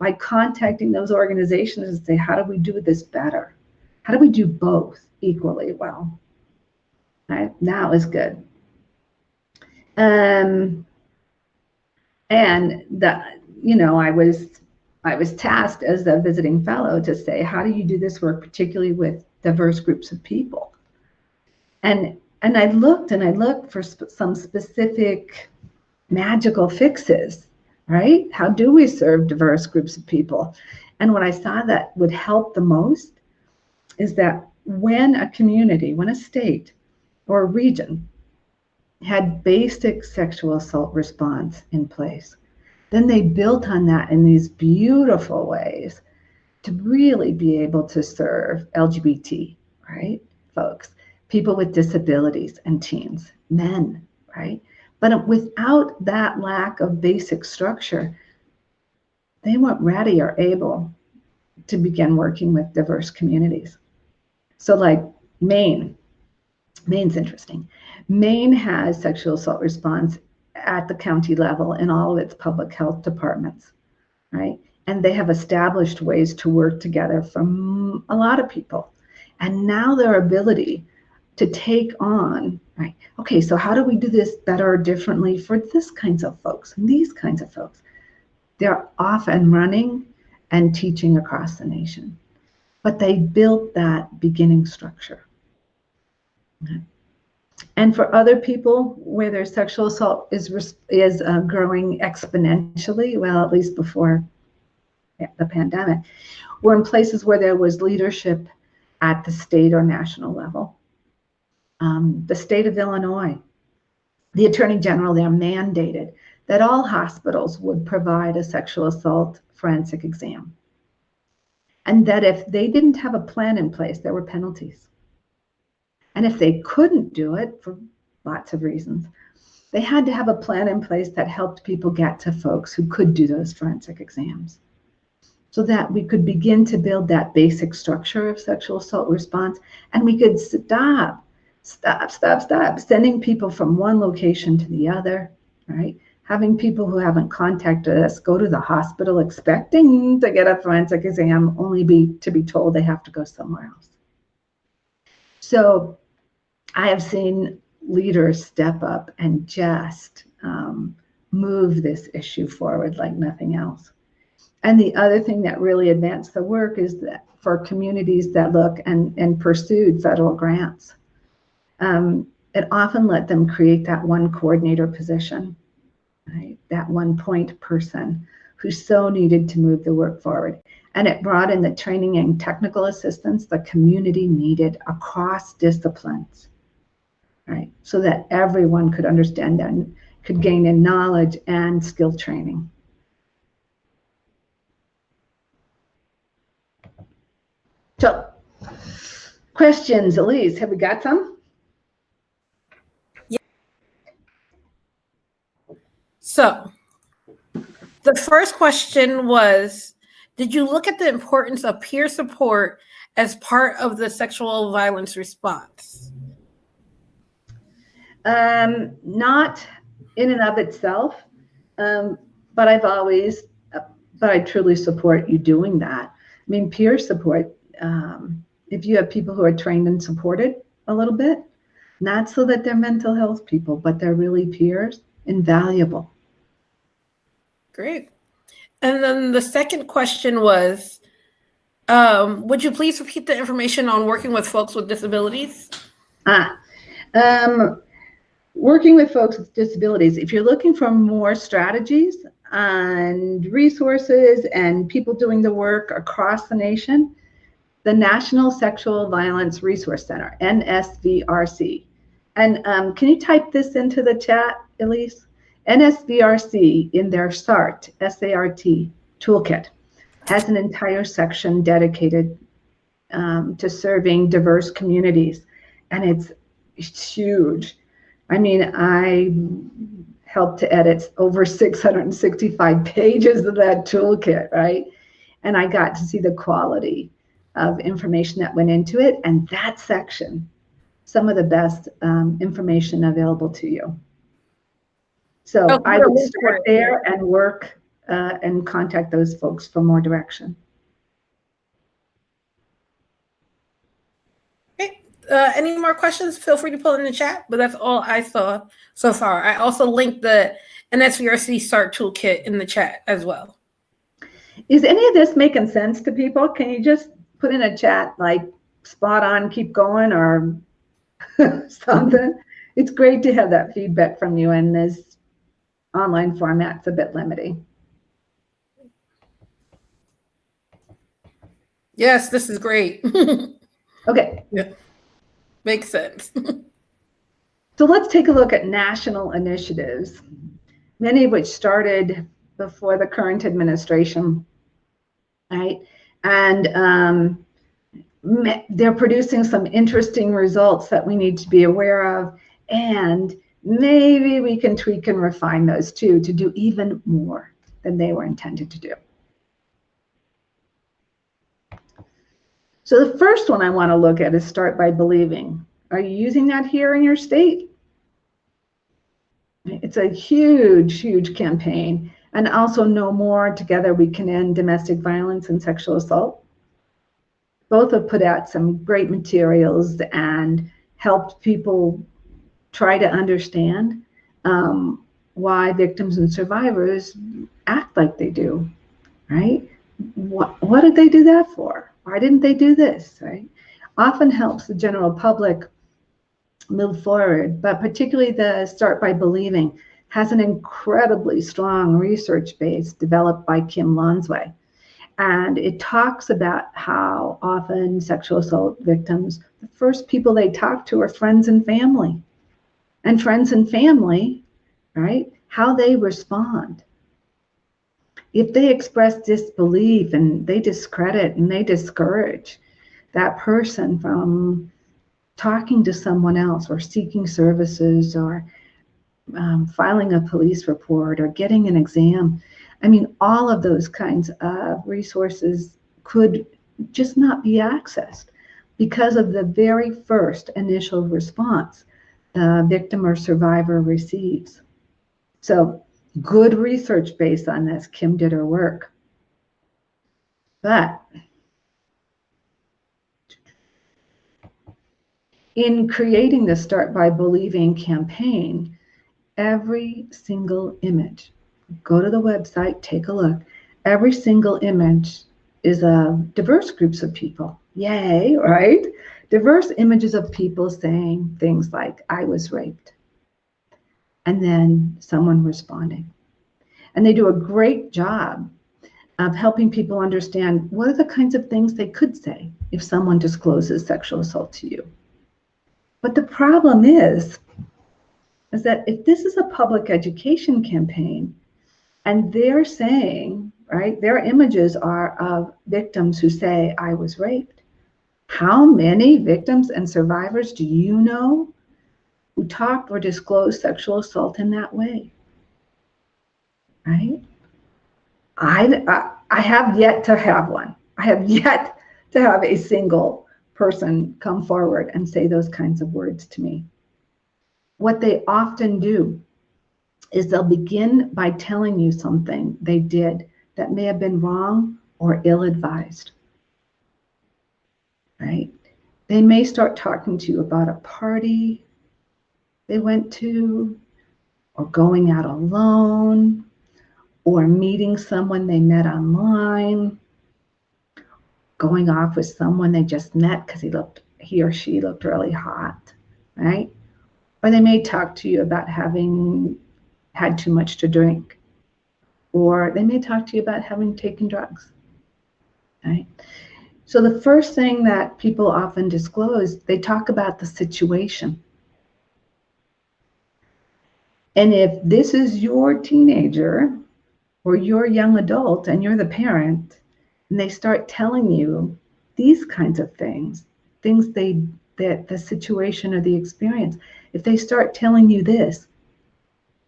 by contacting those organizations and say, how do we do this better? How do we do both equally well? Right? That was good. And I was tasked as a visiting fellow to say, how do you do this work, particularly with diverse groups of people? And I looked for some specific magical fixes, right? How do we serve diverse groups of people? And what I saw that would help the most is that when a community, when a state or a region had basic sexual assault response in place, then they built on that in these beautiful ways to really be able to serve LGBT, right, folks, people with disabilities and teens, men, right? But without that lack of basic structure, they weren't ready or able to begin working with diverse communities. So like Maine's interesting. Maine has sexual assault response at the county level in all of its public health departments, right? And they have established ways to work together from a lot of people. And now their ability to take on, right, okay, so how do we do this better or differently for this kinds of folks and these kinds of folks? They're off and running and teaching across the nation. But they built that beginning structure. Okay. And for other people where their sexual assault is growing exponentially, well, at least before the pandemic, we're in places where there was leadership at the state or national level. The state of Illinois, the Attorney General there mandated that all hospitals would provide a sexual assault forensic exam. And that if they didn't have a plan in place, there were penalties. And if they couldn't do it for lots of reasons, they had to have a plan in place that helped people get to folks who could do those forensic exams, so that we could begin to build that basic structure of sexual assault response, and we could stop sending people from one location to the other, right? Having people who haven't contacted us go to the hospital expecting to get a forensic exam, only to be told they have to go somewhere else. So I have seen leaders step up and just move this issue forward like nothing else. And the other thing that really advanced the work is that for communities that look and pursued federal grants, it often let them create that one coordinator position, right? That one point person who so needed to move the work forward. And it brought in the training and technical assistance the community needed across disciplines, right? So that everyone could understand and could gain in knowledge and skill training. So, questions, Elise, have we got some? Yeah. So, the first question was, did you look at the importance of peer support as part of the sexual violence response? Not in and of itself, but I truly support you doing that. I mean, peer support, if you have people who are trained and supported a little bit, not so that they're mental health people, but they're really peers, invaluable. Great. And then the second question was, would you please repeat the information on working with folks with disabilities? Working with folks with disabilities, if you're looking for more strategies and resources and people doing the work across the nation, the National Sexual Violence Resource Center, NSVRC. And can you type this into the chat, Elise? NSVRC in their SART, S-A-R-T, toolkit has an entire section dedicated to serving diverse communities. And it's huge. I mean, I helped to edit over 665 pages of that toolkit, right? And I got to see the quality of information that went into it. And that section, some of the best information available to you. So I would start there and work and contact those folks for more direction. Okay, Any more questions? Feel free to put in the chat, but that's all I saw so far. I also linked the NSVRC START toolkit in the chat as well. Is any of this making sense to people? Can you just put in a chat like spot on, keep going, or something? It's great to have that feedback from you, and this online format's a bit limiting. Yes, this is great. Okay. Yeah. Makes sense. So let's take a look at national initiatives, many of which started before the current administration, right? And they're producing some interesting results that we need to be aware of, and maybe we can tweak and refine those too to do even more than they were intended to do. So the first one I want to look at is Start by Believing. Are you using that here in your state? It's a huge, huge campaign. And also No More, Together We Can End Domestic Violence and Sexual Assault. Both have put out some great materials and helped people try to understand why victims and survivors act like they do, right? What did they do that for? Why didn't they do this, right? Often helps the general public move forward, but particularly the Start by Believing has an incredibly strong research base developed by Kim Lonsway. And it talks about how often sexual assault victims, the first people they talk to are friends and family. And friends and family, right, how they respond. If they express disbelief and they discredit and they discourage that person from talking to someone else or seeking services or filing a police report or getting an exam, I mean, all of those kinds of resources could just not be accessed because of the very first initial response the victim or survivor receives. So good research based on this. Kim did her work. But in creating the Start by Believing campaign, every single image, go to the website, take a look, every single image is of diverse groups of people. Yay, right? Diverse images of people saying things like, I was raped. And then someone responding. And they do a great job of helping people understand what are the kinds of things they could say if someone discloses sexual assault to you. But the problem is that if this is a public education campaign and they're saying, right, their images are of victims who say, I was raped. How many victims and survivors do you know who talk or disclose sexual assault in that way? Right? I have yet to have one. I have yet to have a single person come forward and say those kinds of words to me. What they often do is they'll begin by telling you something they did that may have been wrong or ill-advised, right? They may start talking to you about a party they went to, or going out alone, or meeting someone they met online, going off with someone they just met because he or she looked really hot, right? Or they may talk to you about having had too much to drink, or they may talk to you about having taken drugs, right? So the first thing that people often disclose, they talk about the situation. And if this is your teenager or your young adult and you're the parent, and they start telling you these kinds of things that the situation or the experience, if they start telling you this,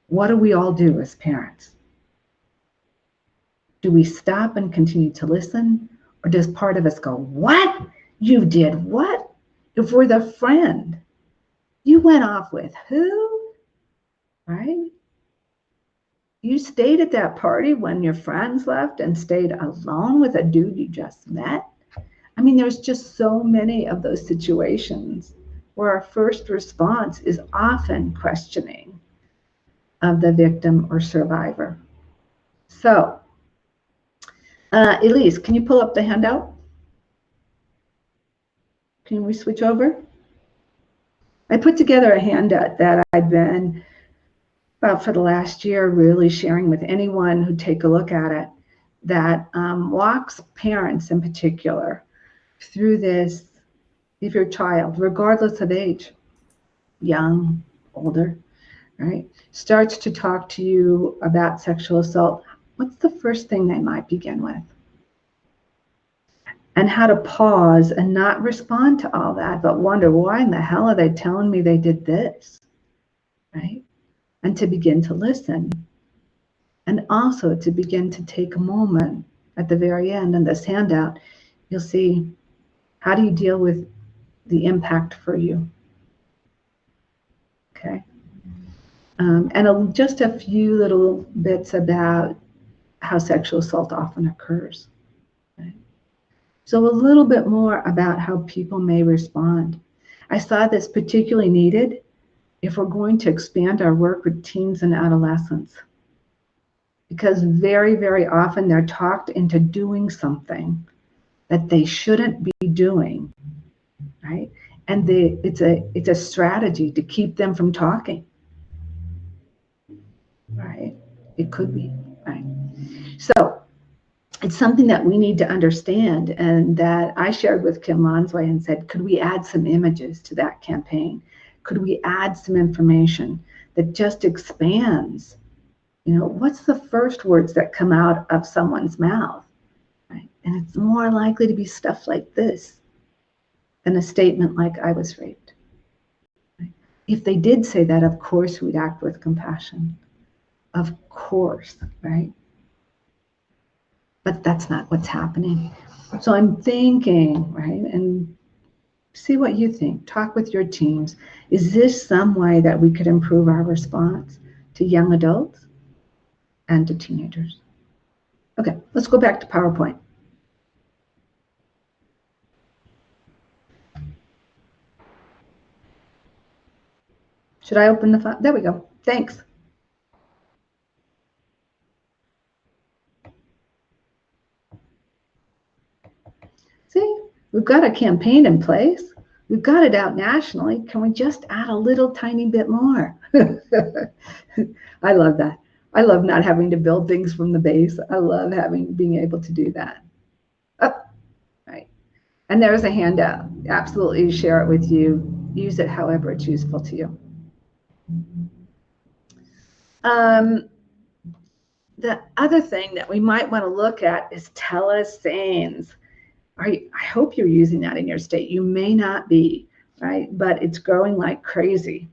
what do we all do as parents? Do we stop and continue to listen? Or does part of us go, what? You did what? If we're the friend, you went off with who? Right? You stayed at that party when your friends left and stayed alone with a dude you just met? I mean, there's just so many of those situations where our first response is often questioning of the victim or survivor. So, Elise, can you pull up the handout? Can we switch over? I put together a handout that I've been, for the last year, really sharing with anyone who take a look at it, that walks parents in particular through this. If your child, regardless of age, young, older, right, starts to talk to you about sexual assault, what's the first thing they might begin with? And how to pause and not respond to all that, but wonder, why in the hell are they telling me they did this, right? And to begin to listen. And also to begin to take a moment at the very end in this handout, you'll see, how do you deal with the impact for you? Okay. And just a few little bits about how sexual assault often occurs. Right? So a little bit more about how people may respond. I saw this particularly needed if we're going to expand our work with teens and adolescents, because very, very often they're talked into doing something that they shouldn't be doing, right? And it's a strategy to keep them from talking, right? It could be, right? So it's something that we need to understand, and that I shared with Kim Lonsway and said, could we add some images to that campaign? Could we add some information that just expands, what's the first words that come out of someone's mouth, right? And it's more likely to be stuff like this than a statement like, I was raped. Right? If they did say that, of course we'd act with compassion. Of course, right? But that's not what's happening. So I'm thinking, right, and see what you think. Talk with your teams. Is this some way that we could improve our response to young adults and to teenagers? Okay, let's go back to PowerPoint. Should I open the file? There we go. Thanks. See, we've got a campaign in place. We've got it out nationally. Can we just add a little tiny bit more? I love that. I love not having to build things from the base. I love being able to do that. Oh, right. And there's a handout. Absolutely share it with you. Use it however it's useful to you. The other thing that we might want to look at is telesanes. I hope you're using that in your state. You may not be, right? But it's growing like crazy.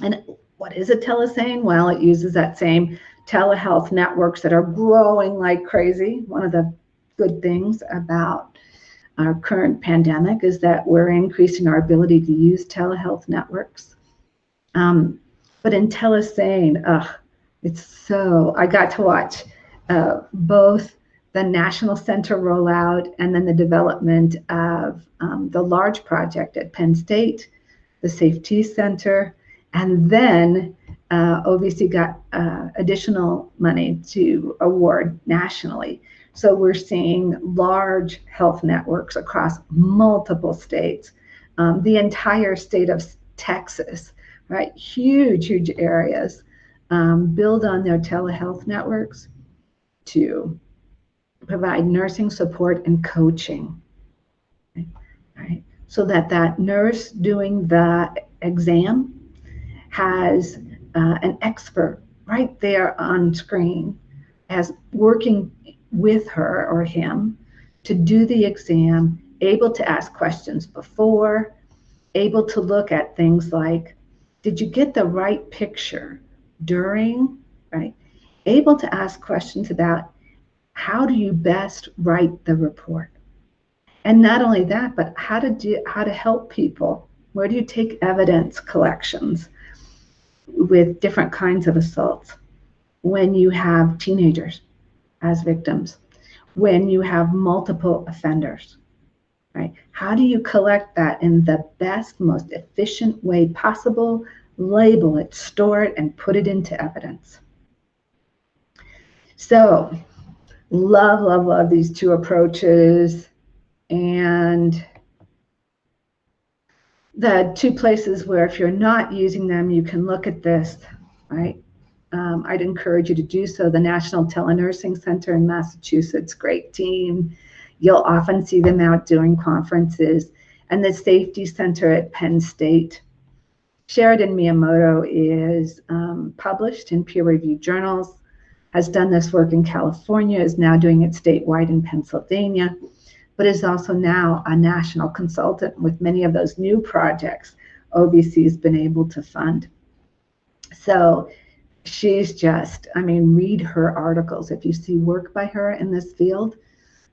And what is a telesane? Well, it uses that same telehealth networks that are growing like crazy. One of the good things about our current pandemic is that we're increasing our ability to use telehealth networks. But in telesane, I got to watch both the National Center rollout and then the development of the large project at Penn State, the Safety Center, and then OVC got additional money to award nationally. So we're seeing large health networks across multiple states, the entire state of Texas, right? Huge areas build on their telehealth networks to provide nursing support and coaching, right? So that nurse doing the exam has an expert right there on screen as working with her or him to do the exam, able to ask questions before, able to look at things like, did you get the right picture during, right? Able to ask questions about, how do you best write the report? And not only that, but how to help people. Where do you take evidence collections with different kinds of assaults? When you have teenagers as victims, when you have multiple offenders, right? How do you collect that in the best, most efficient way possible, label it, store it, and put it into evidence? So love, love, love these two approaches. And the two places where if you're not using them, you can look at this, right? I'd encourage you to do so. The National Telenursing Center in Massachusetts, great team. You'll often see them out doing conferences. And the Safety Center at Penn State. Sheridan Miyamoto is published in peer-reviewed journals, has done this work in California, is now doing it statewide in Pennsylvania, but is also now a national consultant with many of those new projects OVC has been able to fund. So she's just, I mean, read her articles if you see work by her in this field,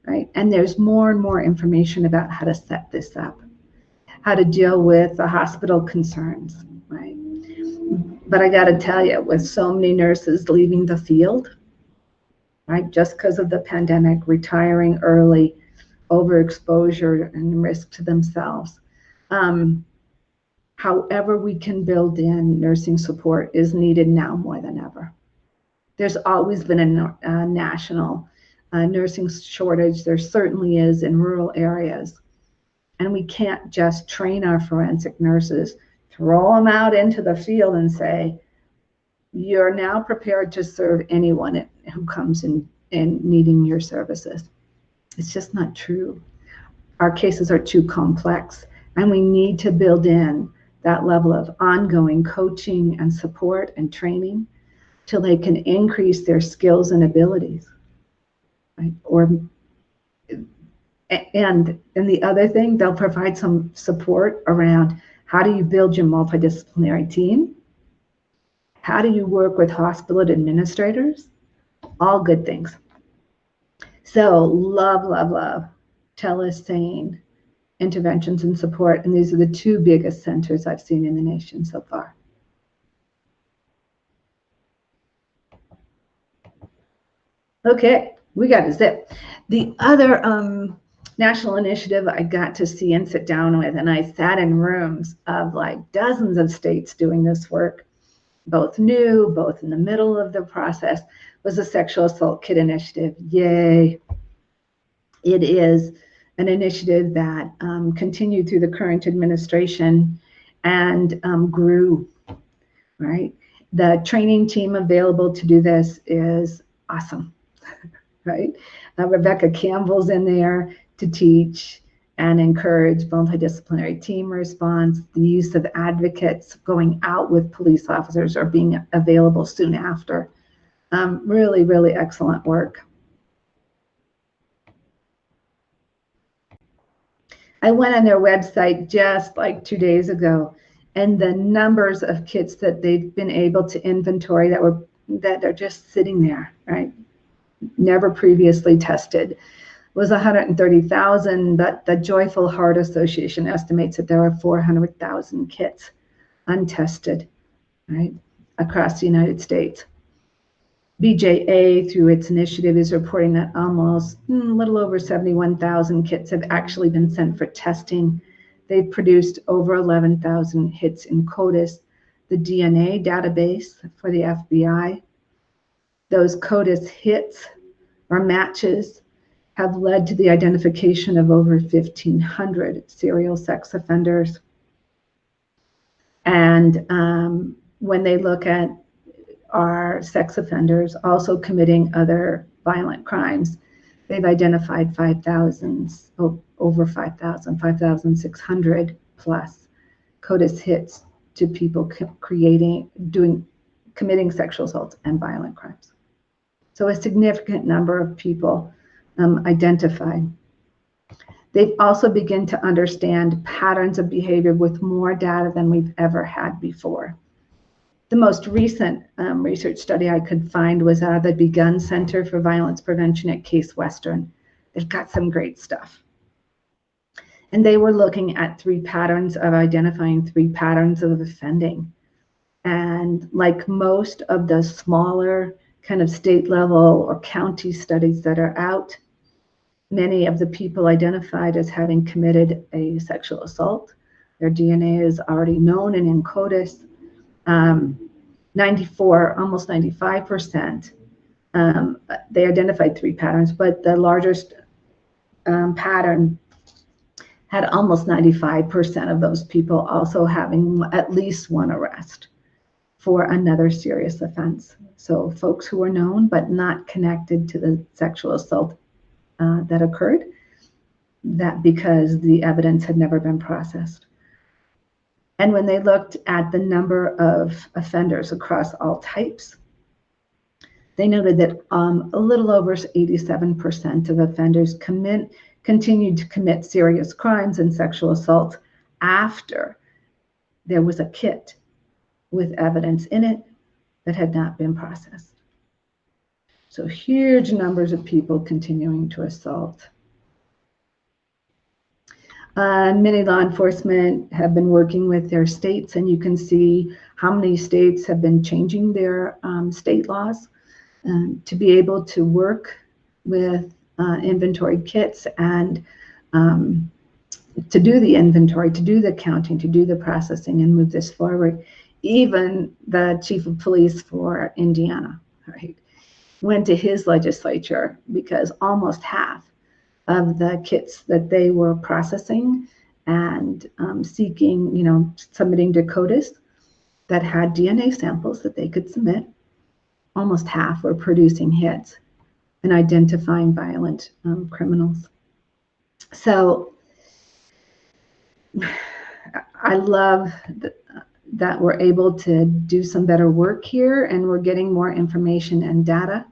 right? And there's more and more information about how to set this up, how to deal with the hospital concerns, right? But I got to tell you, with so many nurses leaving the field, right, just because of the pandemic, retiring early, overexposure and risk to themselves, however we can build in nursing support is needed now more than ever. There's always been a national nursing shortage. There certainly is in rural areas. And we can't just train our forensic nurses, throw them out into the field and say, you're now prepared to serve anyone who comes in needing your services. It's just not true. Our cases are too complex, and we need to build in that level of ongoing coaching and support and training till they can increase their skills and abilities, right? And the other thing, they'll provide some support around how do you build your multidisciplinary team? How do you work with hospital administrators? All good things. So love, love, love telesane interventions and support. And these are the two biggest centers I've seen in the nation so far. Okay, we got to zip. The other national initiative I got to see and sit down with, and I sat in rooms of like dozens of states doing this work, both new, both in the middle of the process, was the Sexual Assault Kit Initiative. Yay. It is an initiative that continued through the current administration and grew, right? The training team available to do this is awesome, right? Rebecca Campbell's in there to teach and encourage multidisciplinary team response, the use of advocates going out with police officers or being available soon after. Really, really excellent work. I went on their website just like 2 days ago, and the numbers of kits that they've been able to inventory that are just sitting there, right? Never previously tested, was 130,000, but the Joyful Heart Association estimates that there are 400,000 kits untested, right, across the United States. BJA, through its initiative, is reporting that almost a little over 71,000 kits have actually been sent for testing. They've produced over 11,000 hits in CODIS, the DNA database for the FBI. Those CODIS hits or matches have led to the identification of over 1,500 serial sex offenders. And when they look at our sex offenders also committing other violent crimes, they've identified 5,000, over 5,000, 5,600 plus CODIS hits to people committing sexual assaults and violent crimes. So a significant number of people identified. They've also begun to understand patterns of behavior with more data than we've ever had before. The most recent research study I could find was out of the Begun Center for Violence Prevention at Case Western. They've got some great stuff. And they were looking at identifying three patterns of offending. And like most of the smaller kind of state level or county studies that are out, Many of the people identified as having committed a sexual assault, their DNA is already known and in CODIS. 94, almost 95%. They identified 3 patterns, but the largest pattern had almost 95% of those people also having at least one arrest for another serious offense. So folks who were known but not connected to the sexual assault that occurred, that because the evidence had never been processed. And when they looked at the number of offenders across all types, they noted that a little over 87% of offenders continued to commit serious crimes and sexual assault after there was a kit with evidence in it that had not been processed. So huge numbers of people continuing to assault. Many law enforcement have been working with their states, and you can see how many states have been changing their state laws to be able to work with inventory kits and to do the inventory, to do the counting, to do the processing and move this forward. Even the chief of police for Indiana, right, went to his legislature because almost half of the kits that they were processing and seeking, submitting to CODIS that had DNA samples that they could submit, almost half were producing hits and identifying violent criminals. So I love that we're able to do some better work here and we're getting more information and data.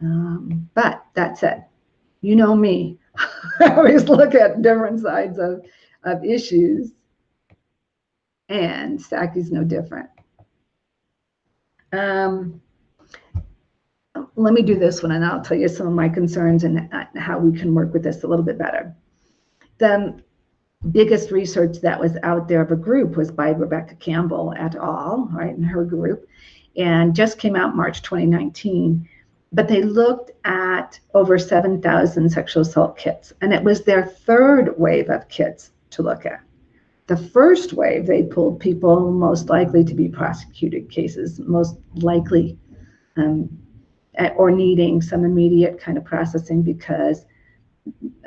But that said, you know me, I always look at different sides of issues, and Saki's no different. Let me do this one and I'll tell you some of my concerns and how we can work with this a little bit better. The biggest research that was out there of a group was by Rebecca Campbell et al., right, in her group, and just came out March 2019. But they looked at over 7,000 sexual assault kits, and it was their third wave of kits to look at. The first wave, they pulled people most likely to be prosecuted cases, most likely or needing some immediate kind of processing because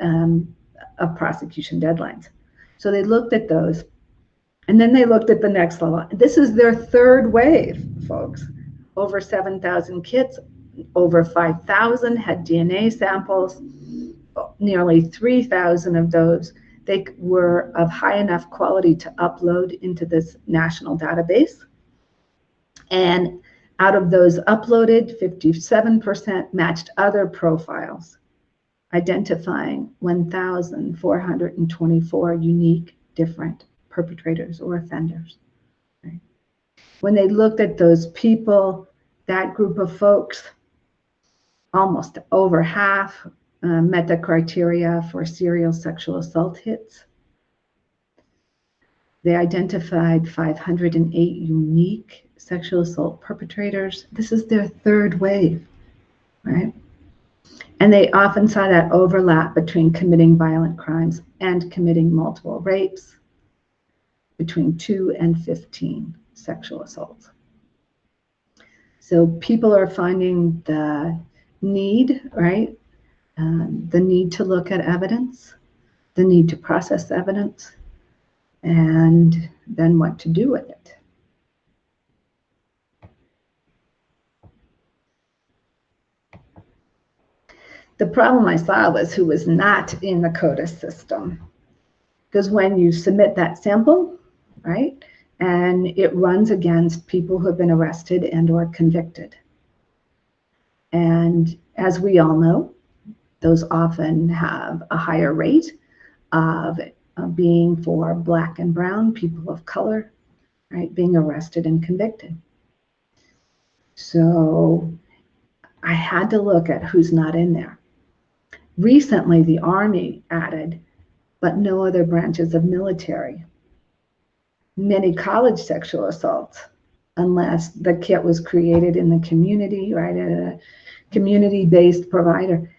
of prosecution deadlines. So they looked at those, and then they looked at the next level. This is their third wave, folks. Over 7,000 kits, over 5,000 had DNA samples. Nearly 3,000 of those, they were of high enough quality to upload into this national database. And out of those uploaded, 57% matched other profiles, identifying 1,424 unique different perpetrators or offenders. Right? When they looked at those people, that group of folks, almost over half met the criteria for serial sexual assault hits. They identified 508 unique sexual assault perpetrators. This is their third wave, right? And they often saw that overlap between committing violent crimes and committing multiple rapes, between 2 and 15 sexual assaults. So people are finding the need, right? The need to look at evidence, the need to process evidence, and then what to do with it. The problem I saw was who was not in the CODIS system. Because when you submit that sample, right, and it runs against people who have been arrested and or convicted. And as we all know, those often have a higher rate of being for Black and brown, people of color, right, being arrested and convicted. So I had to look at who's not in there. Recently, the Army added, but no other branches of military. Many college sexual assaults, unless the kit was created in the community, right, at a community-based provider.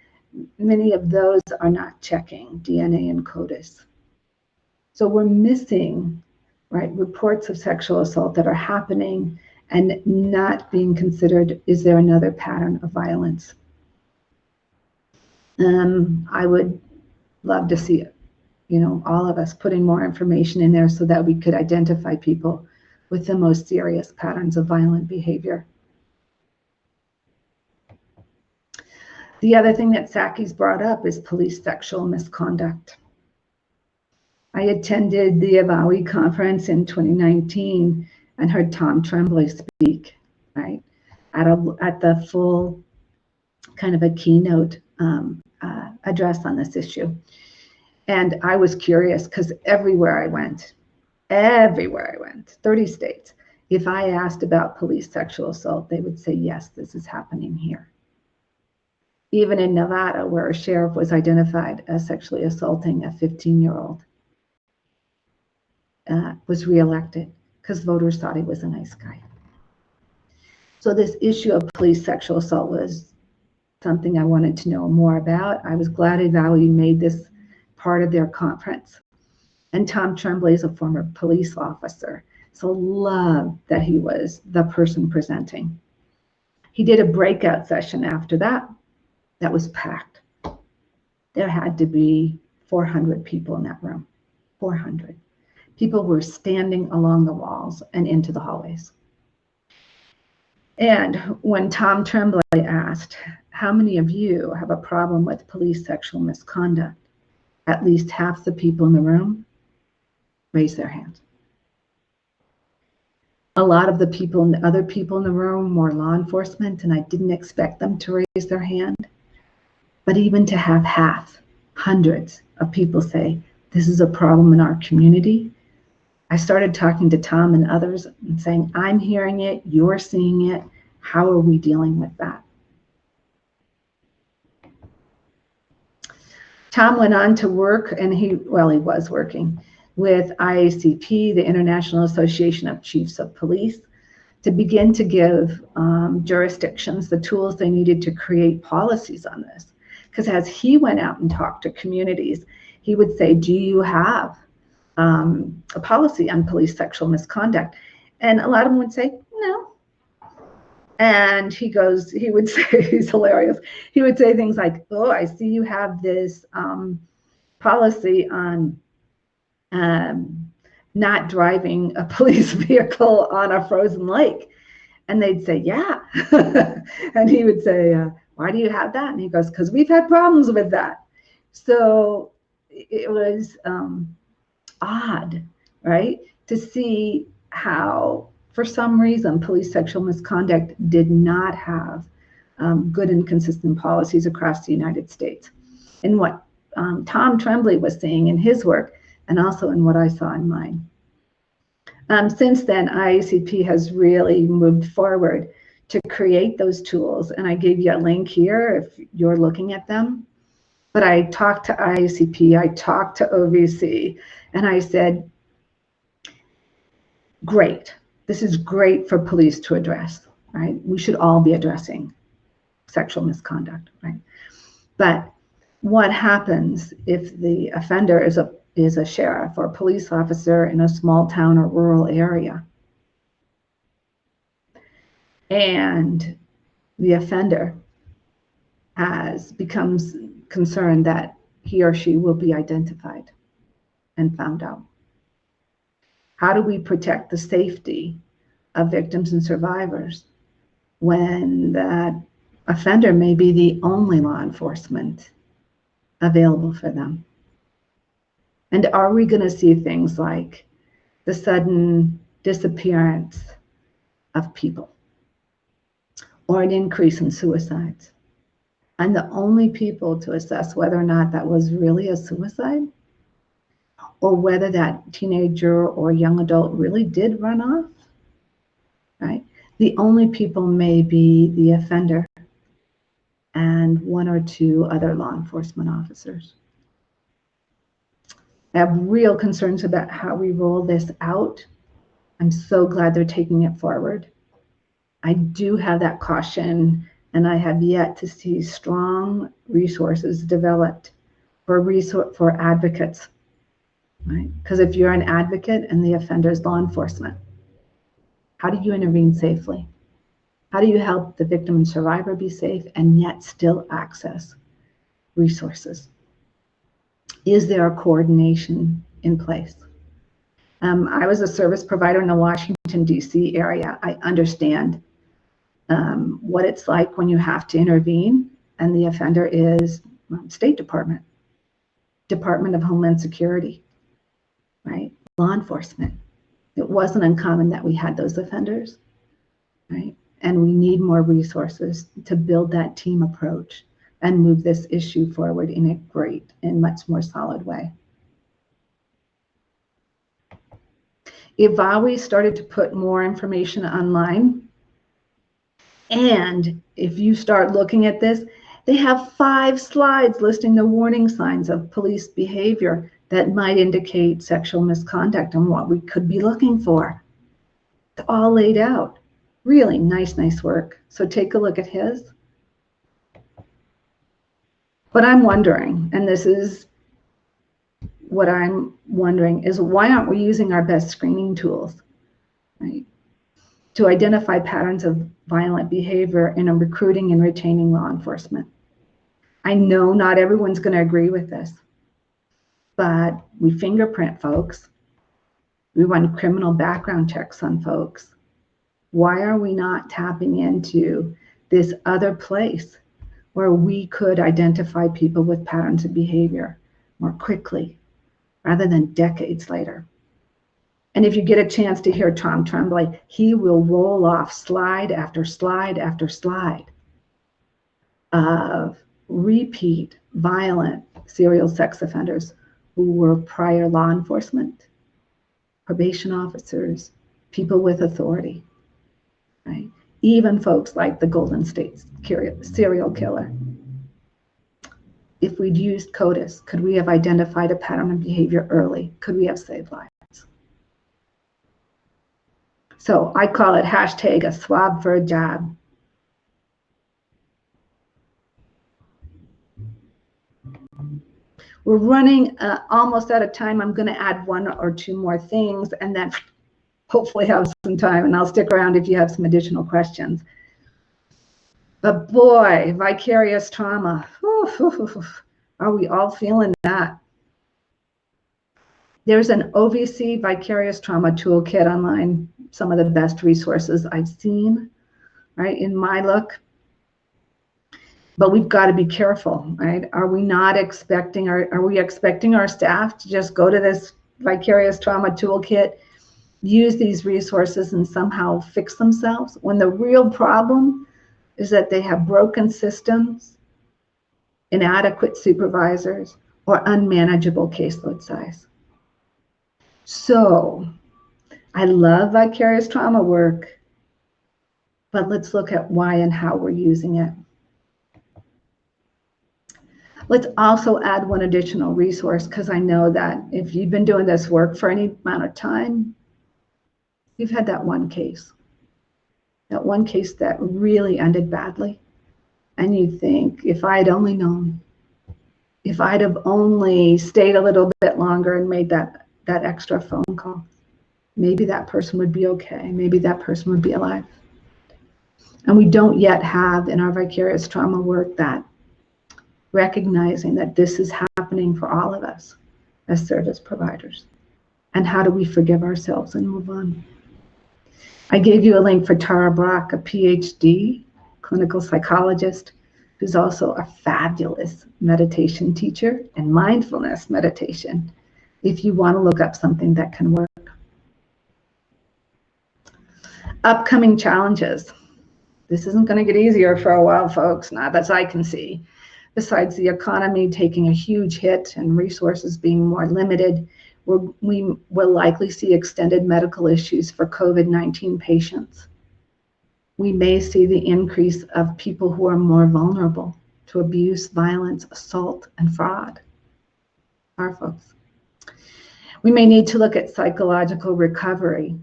many of those are not checking DNA and CODIS. So we're missing, right, reports of sexual assault that are happening and not being considered, is there another pattern of violence? I would love to see it, all of us putting more information in there so that we could identify people with the most serious patterns of violent behavior. The other thing that Saki's brought up is police sexual misconduct. I attended the Avawi conference in 2019 and heard Tom Tremblay speak, right, at the full kind of a keynote address on this issue. And I was curious because everywhere I went, 30 states, if I asked about police sexual assault, they would say, yes, this is happening here. Even in Nevada, where a sheriff was identified as sexually assaulting a 15-year-old, was reelected because voters thought he was a nice guy. So this issue of police sexual assault was something I wanted to know more about. I was glad Avawi made this part of their conference. And Tom Tremblay is a former police officer, so love that he was the person presenting. He did a breakout session after that was packed. There had to be 400 people in that room, 400. People were standing along the walls and into the hallways. And when Tom Tremblay asked, how many of you have a problem with police sexual misconduct? At least half the people in the room raised their hands. A lot of the other people in the room were law enforcement, and I didn't expect them to raise their hand. But even to have hundreds of people say, this is a problem in our community, I started talking to Tom and others and saying, I'm hearing it, you're seeing it, how are we dealing with that? Tom went on to work, and he was working with IACP, the International Association of Chiefs of Police, to begin to give jurisdictions the tools they needed to create policies on this. Because as he went out and talked to communities, he would say, do you have a policy on police sexual misconduct? And a lot of them would say, no. And he would say, he's hilarious. He would say things like, oh, I see you have this policy on not driving a police vehicle on a frozen lake. And they'd say, yeah. And he would say, why do you have that? And he goes, because we've had problems with that. So it was odd, right, to see how, for some reason, police sexual misconduct did not have good and consistent policies across the United States. And what Tom Tremblay was seeing in his work, and also in what I saw in mine. Since then, IACP has really moved forward to create those tools. And I gave you a link here if you're looking at them. But I talked to IACP, I talked to OVC, and I said, great, this is great for police to address, right? We should all be addressing sexual misconduct, right? But what happens if the offender is a sheriff or a police officer in a small town or rural area? And the offender becomes concerned that he or she will be identified and found out. How do we protect the safety of victims and survivors when that offender may be the only law enforcement available for them? And are we going to see things like the sudden disappearance of people or an increase in suicides? And the only people to assess whether or not that was really a suicide or whether that teenager or young adult really did run off, right? The only people may be the offender and one or two other law enforcement officers. I have real concerns about how we roll this out. I'm so glad they're taking it forward. I do have that caution And I have yet to see strong resources developed for advocates, right? Because if you're an advocate and the offender is law enforcement, how do you intervene safely? How do you help the victim and survivor be safe and yet still access resources? Is there a coordination in place? I was a service provider in the Washington, D.C. area. I understand what it's like when you have to intervene and the offender is State Department, Department of Homeland Security, right? Law enforcement. It wasn't uncommon that we had those offenders, right? And we need more resources to build that team approach and move this issue forward in a great and much more solid way. Ivawi started to put more information online. And if you start looking at this, they have 5 slides listing the warning signs of police behavior that might indicate sexual misconduct and what we could be looking for. It's all laid out. Really nice work. So take a look at his. But I'm wondering, and this is what I'm wondering, is why aren't we using our best screening tools, right, to identify patterns of violent behavior in recruiting and retaining law enforcement? I know not everyone's going to agree with this, but we fingerprint folks. We run criminal background checks on folks. Why are we not tapping into this other place where we could identify people with patterns of behavior more quickly rather than decades later? And if you get a chance to hear Tom Tremblay, he will roll off slide after slide after slide of repeat violent serial sex offenders who were prior law enforcement, probation officers, people with authority, right? Even folks like the Golden State serial killer. If we'd used CODIS, could we have identified a pattern of behavior early? Could we have saved lives? So I call it hashtag a swab for a job. We're running almost out of time. I'm going to add 1 or 2 more things and then hopefully have some time, and I'll stick around if you have some additional questions. But boy, vicarious trauma. Are we all feeling that? There's an OVC vicarious trauma toolkit online, some of the best resources I've seen, right, in my look. But we've got to be careful, right? Are we expecting our staff to just go to this vicarious trauma toolkit, use these resources and somehow fix themselves, when the real problem is that they have broken systems, inadequate supervisors, or unmanageable caseload size? So I love vicarious trauma work, but let's look at why and how we're using it. Let's also add 1 additional resource, because I know that if you've been doing this work for any amount of time, you've had that one case that really ended badly. And you think, if I'd only known, if I'd have only stayed a little bit longer and made that extra phone call, maybe that person would be okay. Maybe that person would be alive. And we don't yet have in our vicarious trauma work that recognizing that this is happening for all of us as service providers. And how do we forgive ourselves and move on? I gave you a link for Tara Brock, a PhD, clinical psychologist, who's also a fabulous meditation teacher and mindfulness meditation, if you want to look up something that can work. Upcoming challenges. This isn't going to get easier for a while, folks, not as I can see. Besides the economy taking a huge hit and resources being more limited, we will likely see extended medical issues for COVID-19 patients. We may see the increase of people who are more vulnerable to abuse, violence, assault, and fraud. Our folks. We may need to look at psychological recovery,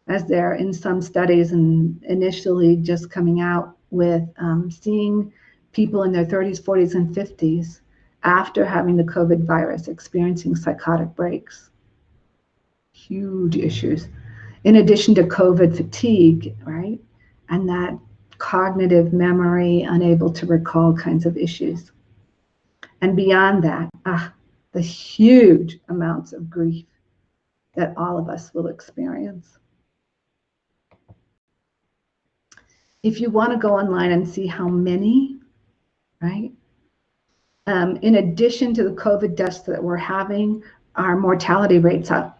as there in some studies and initially just coming out with seeing people in their 30s, 40s, and 50s after having the COVID virus experiencing psychotic breaks. Huge issues. In addition to COVID fatigue, right? And that cognitive memory, unable to recall kinds of issues. And beyond that, the huge amounts of grief that all of us will experience. If you want to go online and see how many, right? In addition to the COVID deaths that we're having, our mortality rate's up.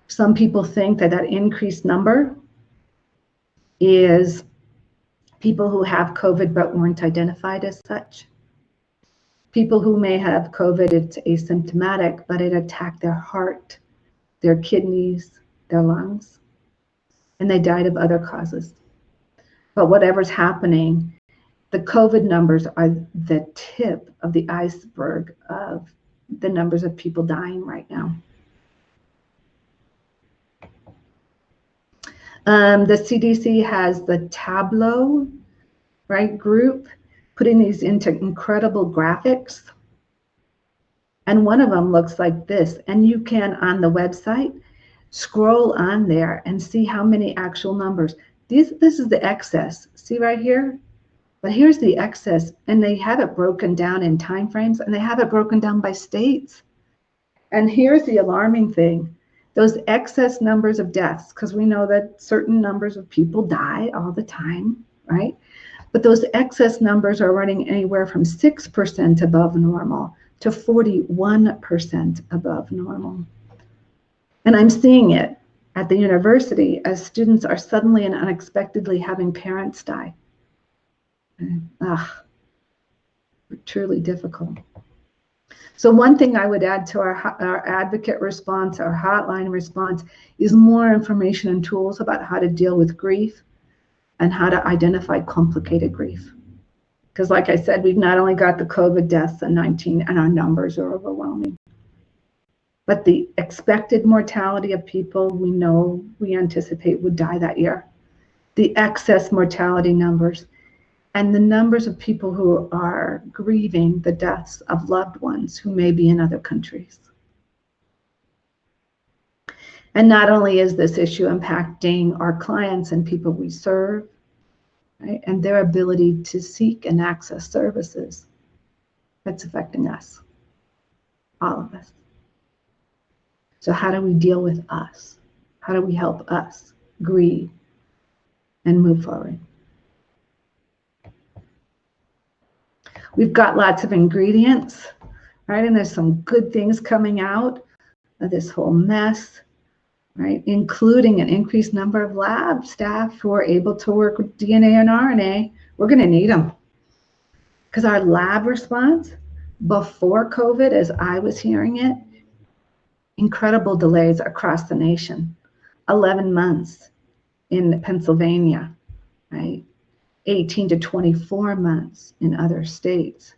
Some people think that that increased number is people who have COVID but weren't identified as such. People who may have COVID, it's asymptomatic, but it attacked their heart, their kidneys, their lungs, and they died of other causes. But whatever's happening, the COVID numbers are the tip of the iceberg of the numbers of people dying right now. The CDC has the Tableau, right, group, putting these into incredible graphics. And one of them looks like this. And you can, on the website, scroll on there and see how many actual numbers. This is the excess. See right here? But here's the excess. And they have it broken down in time frames, and they have it broken down by states. And here's the alarming thing. Those excess numbers of deaths, because we know that certain numbers of people die all the time, right? But those excess numbers are running anywhere from 6% above normal to 41% above normal. And I'm seeing it at the university as students are suddenly and unexpectedly having parents die. Truly difficult. So one thing I would add to our advocate response, our hotline response, is more information and tools about how to deal with grief and how to identify complicated grief. Because like I said, we've not only got the COVID deaths in 19, and our numbers are overwhelming, but the expected mortality of people we anticipate would die that year, the excess mortality numbers, and the numbers of people who are grieving the deaths of loved ones who may be in other countries. And not only is this issue impacting our clients and people we serve, right, and their ability to seek and access services, it's affecting us, all of us. So how do we deal with us? How do we help us grieve and move forward? We've got lots of ingredients, right? And there's some good things coming out of this whole mess, right? Including an increased number of lab staff who are able to work with DNA and RNA. We're going to need them. Because our lab response before COVID, as I was hearing it, incredible delays across the nation. 11 months in Pennsylvania, right? 18 to 24 months in other states.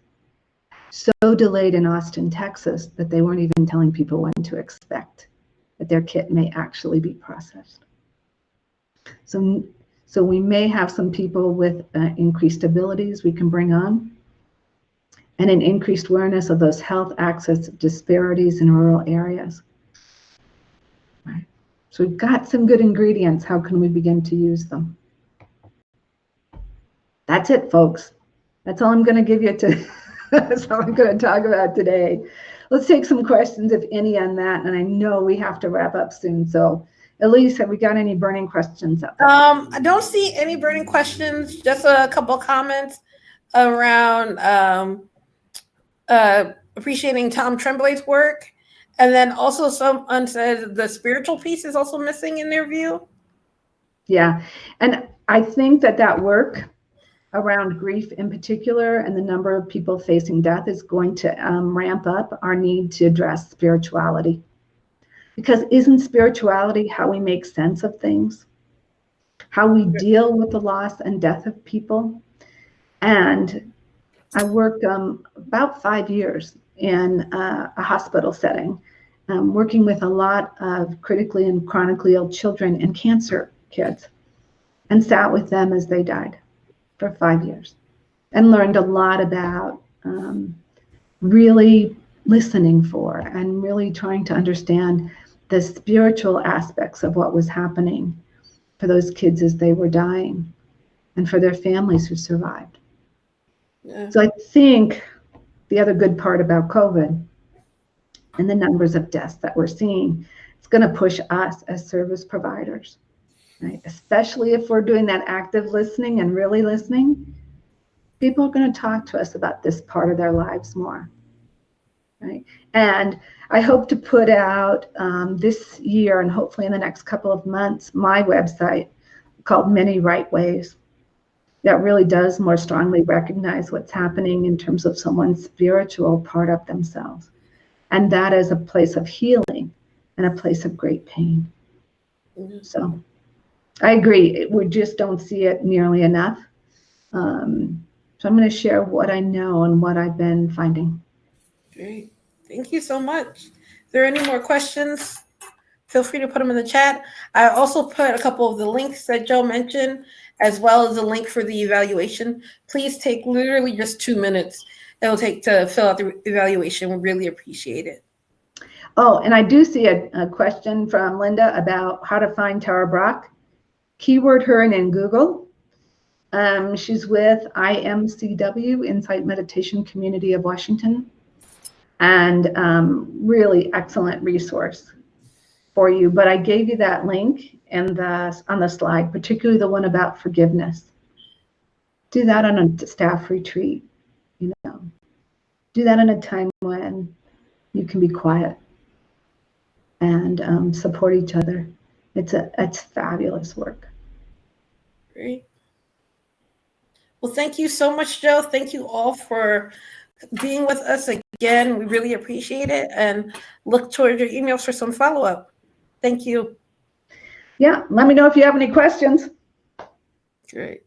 So delayed in Austin, Texas, that they weren't even telling people when to expect that their kit may actually be processed. So we may have some people with increased abilities we can bring on, and an increased awareness of those health access disparities in rural areas. Right. So we've got some good ingredients. How can we begin to use them? That's it, folks. That's all I'm going to give you that's all I'm going to talk about today. Let's take some questions, if any, on that. And I know we have to wrap up soon. So, Elise, have we got any burning questions up there? I don't see any burning questions. Just a couple comments around appreciating Tom Tremblay's work. And then also someone said the spiritual piece is also missing in their view. Yeah. And I think that work around grief in particular and the number of people facing death is going to ramp up our need to address spirituality. Because isn't spirituality how we make sense of things? How we deal with the loss and death of people? And I worked about 5 years in a hospital setting, working with a lot of critically and chronically ill children and cancer kids, and sat with them as they died. for 5 years and learned a lot about really listening for and really trying to understand the spiritual aspects of what was happening for those kids as they were dying and for their families who survived. Yeah. So I think the other good part about COVID and the numbers of deaths that we're seeing, it's going to push us as service providers, right? Especially if we're doing that active listening and really listening, people are going to talk to us about this part of their lives more, right? And I hope to put out this year and hopefully in the next couple of months, my website called Many Right Ways that really does more strongly recognize what's happening in terms of someone's spiritual part of themselves. And that is a place of healing and a place of great pain. Mhm. So I agree. We just don't see it nearly enough. So I'm going to share what I know and what I've been finding. Great. Thank you so much. If there are any more questions, feel free to put them in the chat. I also put a couple of the links that Joe mentioned, as well as a link for the evaluation. Please take literally just 2 minutes it'll take to fill out the evaluation. We really appreciate it. Oh, and I do see a question from Linda about how to find Tara Brock. Keyword her in Google. She's with IMCW, Insight Meditation Community of Washington, and really excellent resource for you. But I gave you that link on the slide, particularly the one about forgiveness. Do that on a staff retreat, you know. Do that in a time when you can be quiet and support each other. It's fabulous work. Great. Well, thank you so much, Joe. Thank you all for being with us again. We really appreciate it and look toward your emails for some follow-up. Thank you. Yeah, let me know if you have any questions. Great.